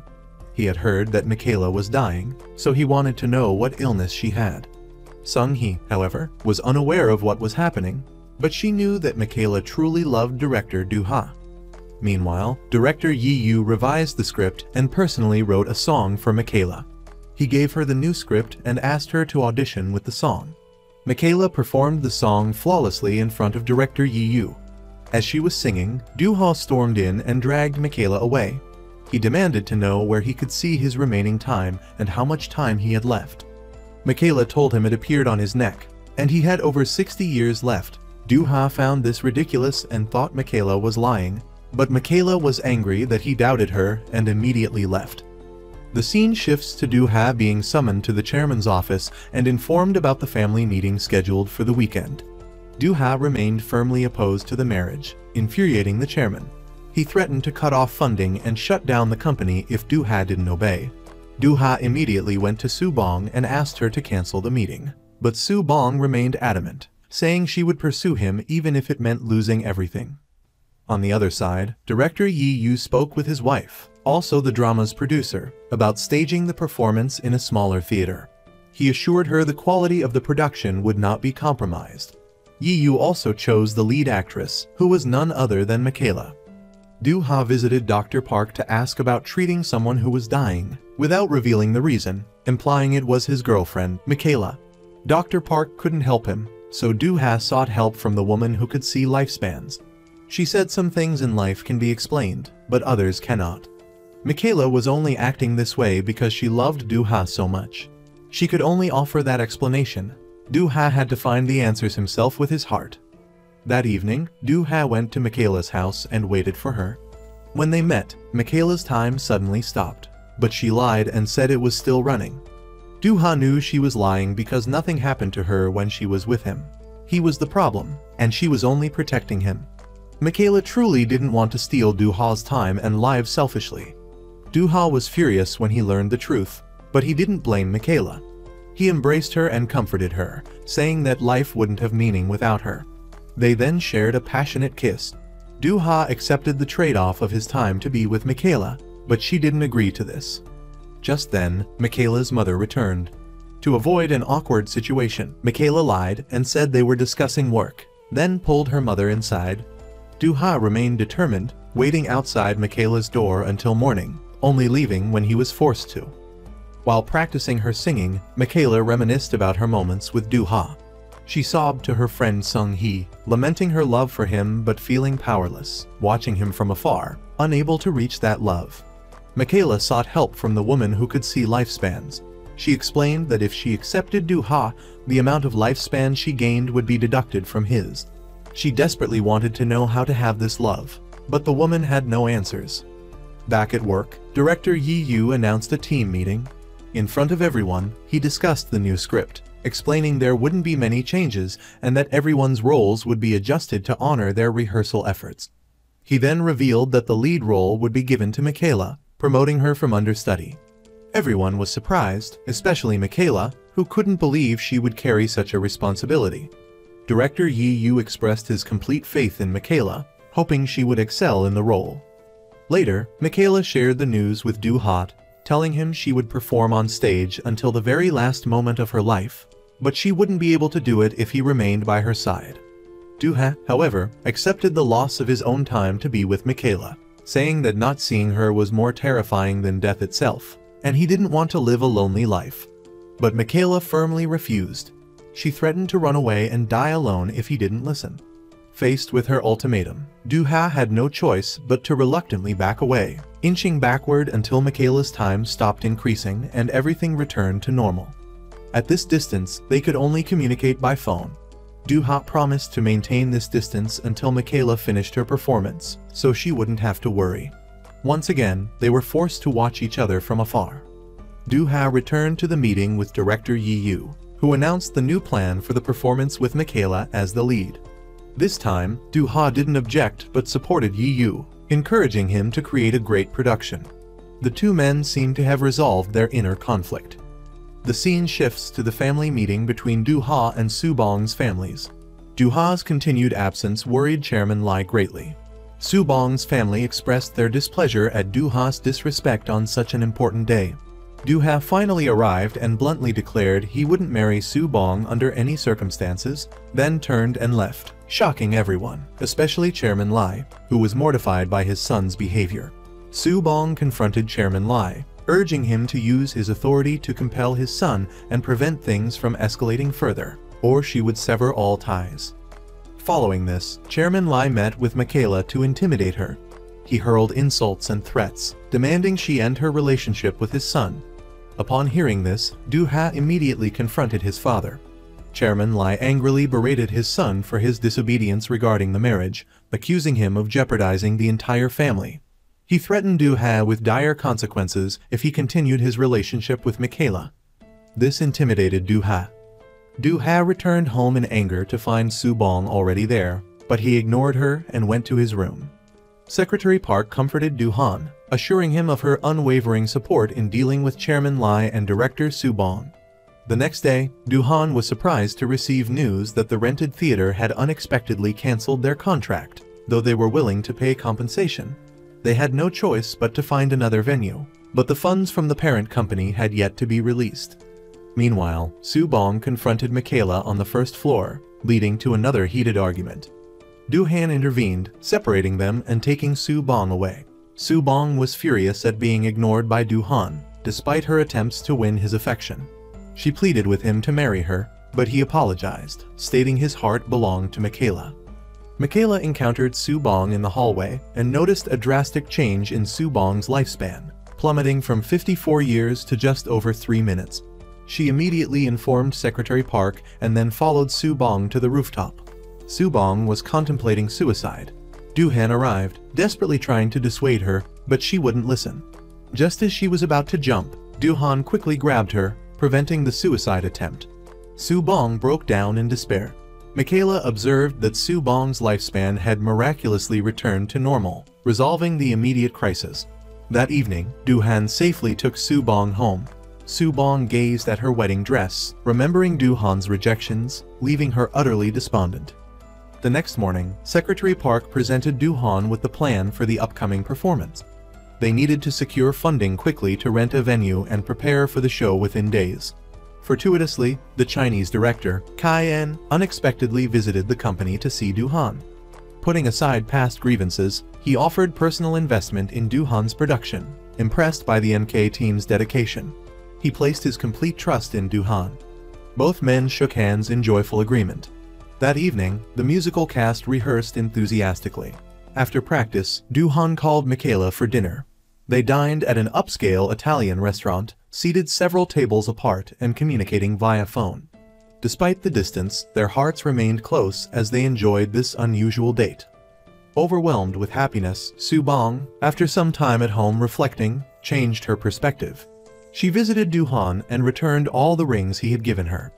He had heard that Michaela was dying, so he wanted to know what illness she had. Sung Hee, however, was unaware of what was happening, but she knew that Michaela truly loved Director Du Ha. Meanwhile, Director Yi Yu revised the script and personally wrote a song for Michaela. He gave her the new script and asked her to audition with the song. Michaela performed the song flawlessly in front of Director Yi Yu. As she was singing, Du Ha stormed in and dragged Michaela away. He demanded to know where he could see his remaining time and how much time he had left. Michaela told him it appeared on his neck, and he had over 60 years left. Du Ha found this ridiculous and thought Michaela was lying, but Michaela was angry that he doubted her and immediately left. The scene shifts to Du Ha being summoned to the chairman's office and informed about the family meeting scheduled for the weekend. Du Ha remained firmly opposed to the marriage, infuriating the chairman. He threatened to cut off funding and shut down the company if Du Ha didn't obey. Du Ha immediately went to Su Bong and asked her to cancel the meeting, but Su Bong remained adamant, saying she would pursue him even if it meant losing everything. On the other side, Director Yi Yu spoke with his wife, also the drama's producer, about staging the performance in a smaller theater. He assured her the quality of the production would not be compromised. Yi Yu also chose the lead actress, who was none other than Michaela. Du Ha visited Dr. Park to ask about treating someone who was dying, without revealing the reason, implying it was his girlfriend, Michaela. Dr. Park couldn't help him, so Du Ha sought help from the woman who could see lifespans. She said some things in life can be explained, but others cannot. Michaela was only acting this way because she loved Du Ha so much. She could only offer that explanation. Du Ha had to find the answers himself with his heart. That evening, Du Ha went to Michaela's house and waited for her. When they met, Michaela's time suddenly stopped, but she lied and said it was still running. Du Ha knew she was lying because nothing happened to her when she was with him. He was the problem, and she was only protecting him. Michaela truly didn't want to steal Du Ha's time and live selfishly. Du Ha was furious when he learned the truth, but he didn't blame Michaela. He embraced her and comforted her, saying that life wouldn't have meaning without her. They then shared a passionate kiss. Du Ha accepted the trade-off of his time to be with Michaela, but she didn't agree to this. Just then, Michaela's mother returned. To avoid an awkward situation, Michaela lied and said they were discussing work, then pulled her mother inside. Du Ha remained determined, waiting outside Michaela's door until morning, only leaving when he was forced to. While practicing her singing, Michaela reminisced about her moments with Du Ha. She sobbed to her friend Sung Hee, lamenting her love for him but feeling powerless, watching him from afar, unable to reach that love. Michaela sought help from the woman who could see lifespans. She explained that if she accepted Du Ha, the amount of lifespan she gained would be deducted from his. She desperately wanted to know how to have this love, but the woman had no answers. Back at work, Director Yi Yu announced a team meeting. In front of everyone, he discussed the new script, explaining there wouldn't be many changes and that everyone's roles would be adjusted to honor their rehearsal efforts. He then revealed that the lead role would be given to Michaela, promoting her from understudy. Everyone was surprised, especially Michaela, who couldn't believe she would carry such a responsibility. Director Yi Yu expressed his complete faith in Michaela, hoping she would excel in the role. Later, Michaela shared the news with Du Ha, telling him she would perform on stage until the very last moment of her life, but she wouldn't be able to do it if he remained by her side. Du-ha, however, accepted the loss of his own time to be with Michaela, saying that not seeing her was more terrifying than death itself, and he didn't want to live a lonely life. But Michaela firmly refused. She threatened to run away and die alone if he didn't listen. Faced with her ultimatum, Du-ha had no choice but to reluctantly back away, inching backward until Michaela's time stopped increasing and everything returned to normal. At this distance, they could only communicate by phone. Du-ha promised to maintain this distance until Michaela finished her performance, so she wouldn't have to worry. Once again, they were forced to watch each other from afar. Du-ha returned to the meeting with director Yi Yu, who announced the new plan for the performance with Michaela as the lead. This time, Du-ha didn't object but supported Yi Yu, encouraging him to create a great production. The two men seemed to have resolved their inner conflict. The scene shifts to the family meeting between Du-ha and Su-bong's families. Du-ha's continued absence worried Chairman Lai greatly. Su-bong's family expressed their displeasure at Du-ha's disrespect on such an important day. Du-ha finally arrived and bluntly declared he wouldn't marry Su-bong under any circumstances, then turned and left, shocking everyone, especially Chairman Lai, who was mortified by his son's behavior. Su-bong confronted Chairman Lai, urging him to use his authority to compel his son and prevent things from escalating further, or she would sever all ties. Following this, Chairman Lai met with Michaela to intimidate her. He hurled insults and threats, demanding she end her relationship with his son. Upon hearing this, Du-ha immediately confronted his father. Chairman Lai angrily berated his son for his disobedience regarding the marriage, accusing him of jeopardizing the entire family. He threatened Du-ha with dire consequences if he continued his relationship with Michaela. This intimidated Du-ha. Du-ha returned home in anger to find Su-bong already there, but he ignored her and went to his room. Secretary Park comforted Du-han, assuring him of her unwavering support in dealing with Chairman Lai and Director Su-bong. The next day, Du-han was surprised to receive news that the rented theater had unexpectedly cancelled their contract, though they were willing to pay compensation. They had no choice but to find another venue, but the funds from the parent company had yet to be released. Meanwhile, Su-bong confronted Michaela on the first floor, leading to another heated argument. Du-han intervened, separating them and taking Su-bong away. Su-bong was furious at being ignored by Du-han, despite her attempts to win his affection. She pleaded with him to marry her, but he apologized, stating his heart belonged to Michaela. Michaela encountered Su-bong in the hallway and noticed a drastic change in Su-bong's lifespan, plummeting from 54 years to just over 3 minutes. She immediately informed Secretary Park and then followed Su-bong to the rooftop. Su-bong was contemplating suicide. Du-han arrived, desperately trying to dissuade her, but she wouldn't listen. Just as she was about to jump, Du-han quickly grabbed her, preventing the suicide attempt. Su-bong broke down in despair. Michaela observed that Su-bong's lifespan had miraculously returned to normal, resolving the immediate crisis. That evening, Du-han safely took Su-bong home. Su-bong gazed at her wedding dress, remembering Du-han's rejections, leaving her utterly despondent. The next morning, Secretary Park presented Du-han with the plan for the upcoming performance. They needed to secure funding quickly to rent a venue and prepare for the show within days. Fortuitously, the Chinese director, Kai-en, unexpectedly visited the company to see Du-han. Putting aside past grievances, he offered personal investment in Du-han's production, impressed by the MK team's dedication. He placed his complete trust in Du-han. Both men shook hands in joyful agreement. That evening, the musical cast rehearsed enthusiastically. After practice, Du-han called Michaela for dinner. They dined at an upscale Italian restaurant, seated several tables apart and communicating via phone. Despite the distance, their hearts remained close as they enjoyed this unusual date. Overwhelmed with happiness, Su-bong, after some time at home reflecting, changed her perspective. She visited Du-han and returned all the rings he had given her.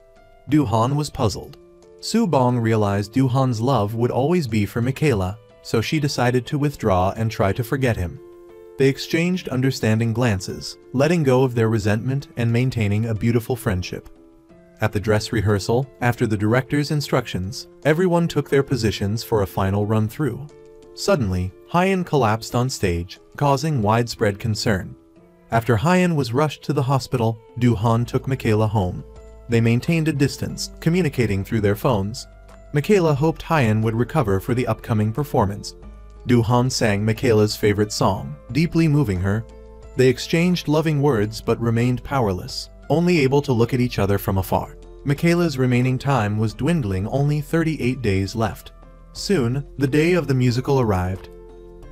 Du-han was puzzled. Su-bong realized Du-han's love would always be for Michaela, so she decided to withdraw and try to forget him. They exchanged understanding glances, letting go of their resentment and maintaining a beautiful friendship. At the dress rehearsal, after the director's instructions, everyone took their positions for a final run-through. Suddenly, Hyen collapsed on stage, causing widespread concern. After Hyen was rushed to the hospital, Du-han took Michaela home. They maintained a distance, communicating through their phones. Michaela hoped Hyun would recover for the upcoming performance. Doohan sang Michaela's favorite song, deeply moving her. They exchanged loving words but remained powerless, only able to look at each other from afar. Michaela's remaining time was dwindling, only 38 days left. Soon, the day of the musical arrived.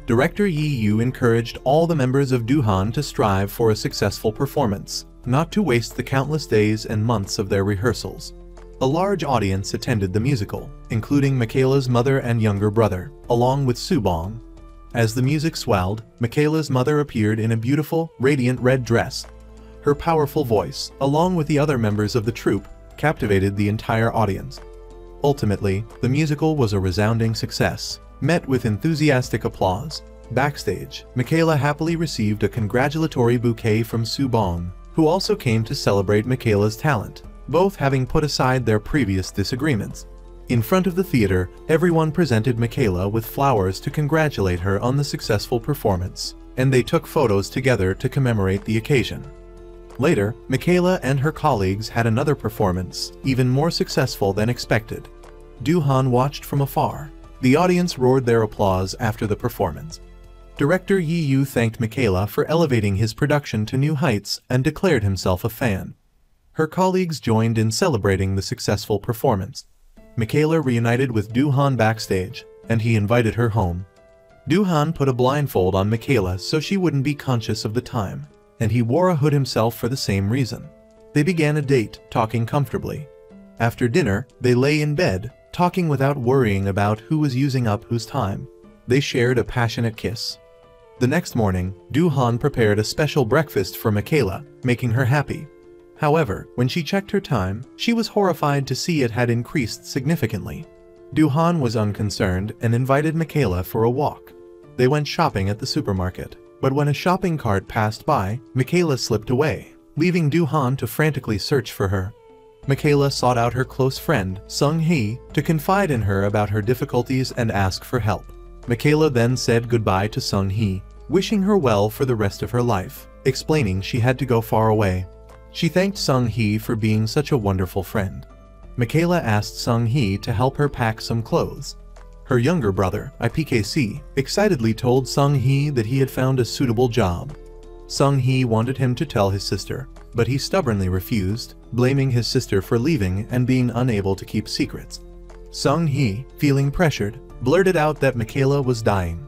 Director Yi Yu encouraged all the members of Doohan to strive for a successful performance, not to waste the countless days and months of their rehearsals. A large audience attended the musical, including Michaela's mother and younger brother, along with Subong. As the music swelled, Michaela's mother appeared in a beautiful, radiant red dress. Her powerful voice, along with the other members of the troupe, captivated the entire audience. Ultimately, the musical was a resounding success, met with enthusiastic applause. Backstage, Michaela happily received a congratulatory bouquet from Subong, who also came to celebrate Michaela's talent, both having put aside their previous disagreements. In front of the theater, everyone presented Michaela with flowers to congratulate her on the successful performance, and they took photos together to commemorate the occasion. Later, Michaela and her colleagues had another performance, even more successful than expected. Doohan watched from afar. The audience roared their applause after the performance. Director Yi Yu thanked Michaela for elevating his production to new heights and declared himself a fan. Her colleagues joined in celebrating the successful performance. Michaela reunited with Doohan backstage, and he invited her home. Doohan put a blindfold on Michaela so she wouldn't be conscious of the time, and he wore a hood himself for the same reason. They began a date, talking comfortably. After dinner, they lay in bed, talking without worrying about who was using up whose time. They shared a passionate kiss. The next morning, Doohan prepared a special breakfast for Michaela, making her happy. However, when she checked her time, she was horrified to see it had increased significantly. Doohan was unconcerned and invited Michaela for a walk. They went shopping at the supermarket, but when a shopping cart passed by, Michaela slipped away, leaving Doohan to frantically search for her. Michaela sought out her close friend, Sung Hee, to confide in her about her difficulties and ask for help. Michaela then said goodbye to Sung Hee, wishing her well for the rest of her life, explaining she had to go far away. She thanked Sung Hee for being such a wonderful friend. Michaela asked Sung Hee to help her pack some clothes. Her younger brother, IPKC, excitedly told Sung Hee that he had found a suitable job. Sung Hee wanted him to tell his sister, but he stubbornly refused, blaming his sister for leaving and being unable to keep secrets. Sung Hee, feeling pressured, blurted out that Michaela was dying.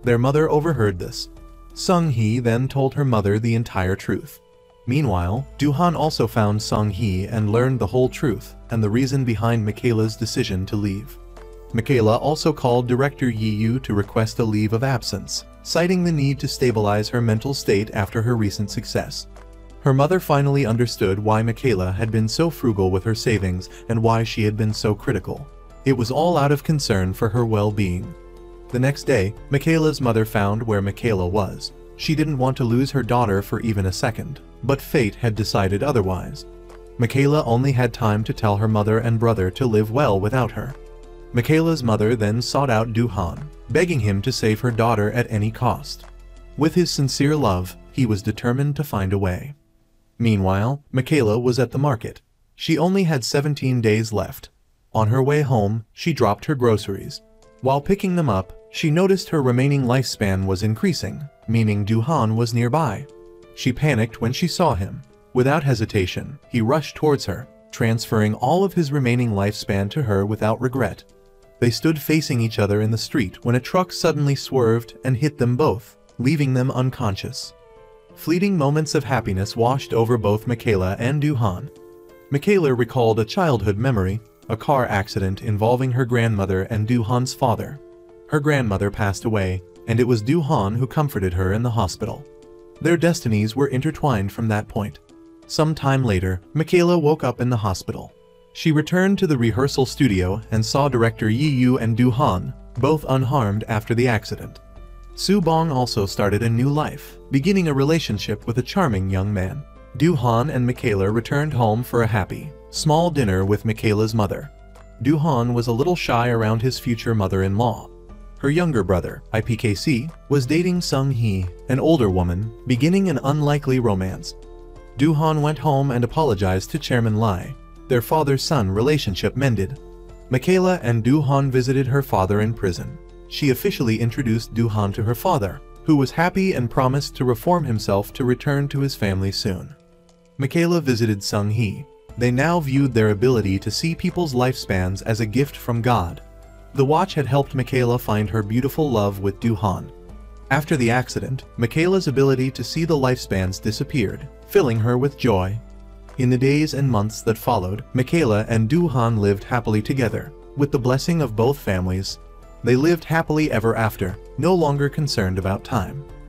Their mother overheard this. Sung Hee then told her mother the entire truth. Meanwhile, Doohan also found Sung Hee and learned the whole truth and the reason behind Michaela's decision to leave. Michaela also called Director Yi Yu to request a leave of absence, citing the need to stabilize her mental state after her recent success. Her mother finally understood why Michaela had been so frugal with her savings and why she had been so critical. It was all out of concern for her well-being. The next day, Michaela's mother found where Michaela was. She didn't want to lose her daughter for even a second, but fate had decided otherwise. Michaela only had time to tell her mother and brother to live well without her. Michaela's mother then sought out Doohan, begging him to save her daughter at any cost. With his sincere love, he was determined to find a way. Meanwhile, Michaela was at the market. She only had 17 days left. On her way home, she dropped her groceries. While picking them up, she noticed her remaining lifespan was increasing, meaning Doohan was nearby. She panicked when she saw him. Without hesitation, he rushed towards her, transferring all of his remaining lifespan to her without regret. They stood facing each other in the street when a truck suddenly swerved and hit them both, leaving them unconscious. Fleeting moments of happiness washed over both Michaela and Doohan. Michaela recalled a childhood memory, a car accident involving her grandmother and Doohan's father. Her grandmother passed away, and it was Doohan who comforted her in the hospital. Their destinies were intertwined from that point. Some time later, Michaela woke up in the hospital. She returned to the rehearsal studio and saw director Yi Yu and Doohan, both unharmed after the accident. Subong also started a new life, beginning a relationship with a charming young man. Doohan and Michaela returned home for a happy, small dinner with Michaela's mother. Doohan was a little shy around his future mother-in-law. Her younger brother, IPKC, was dating Sung Hee, an older woman, beginning an unlikely romance. Doohan went home and apologized to Chairman Lai. Their father-son relationship mended. Michaela and Du-han visited her father in prison. She officially introduced Du-han to her father, who was happy and promised to reform himself to return to his family soon. Michaela visited Sung-hee. They now viewed their ability to see people's lifespans as a gift from God. The watch had helped Michaela find her beautiful love with Du-han. After the accident, Michaela's ability to see the lifespans disappeared, filling her with joy. In the days and months that followed, Michaela and Du-han lived happily together. With the blessing of both families, they lived happily ever after, no longer concerned about time.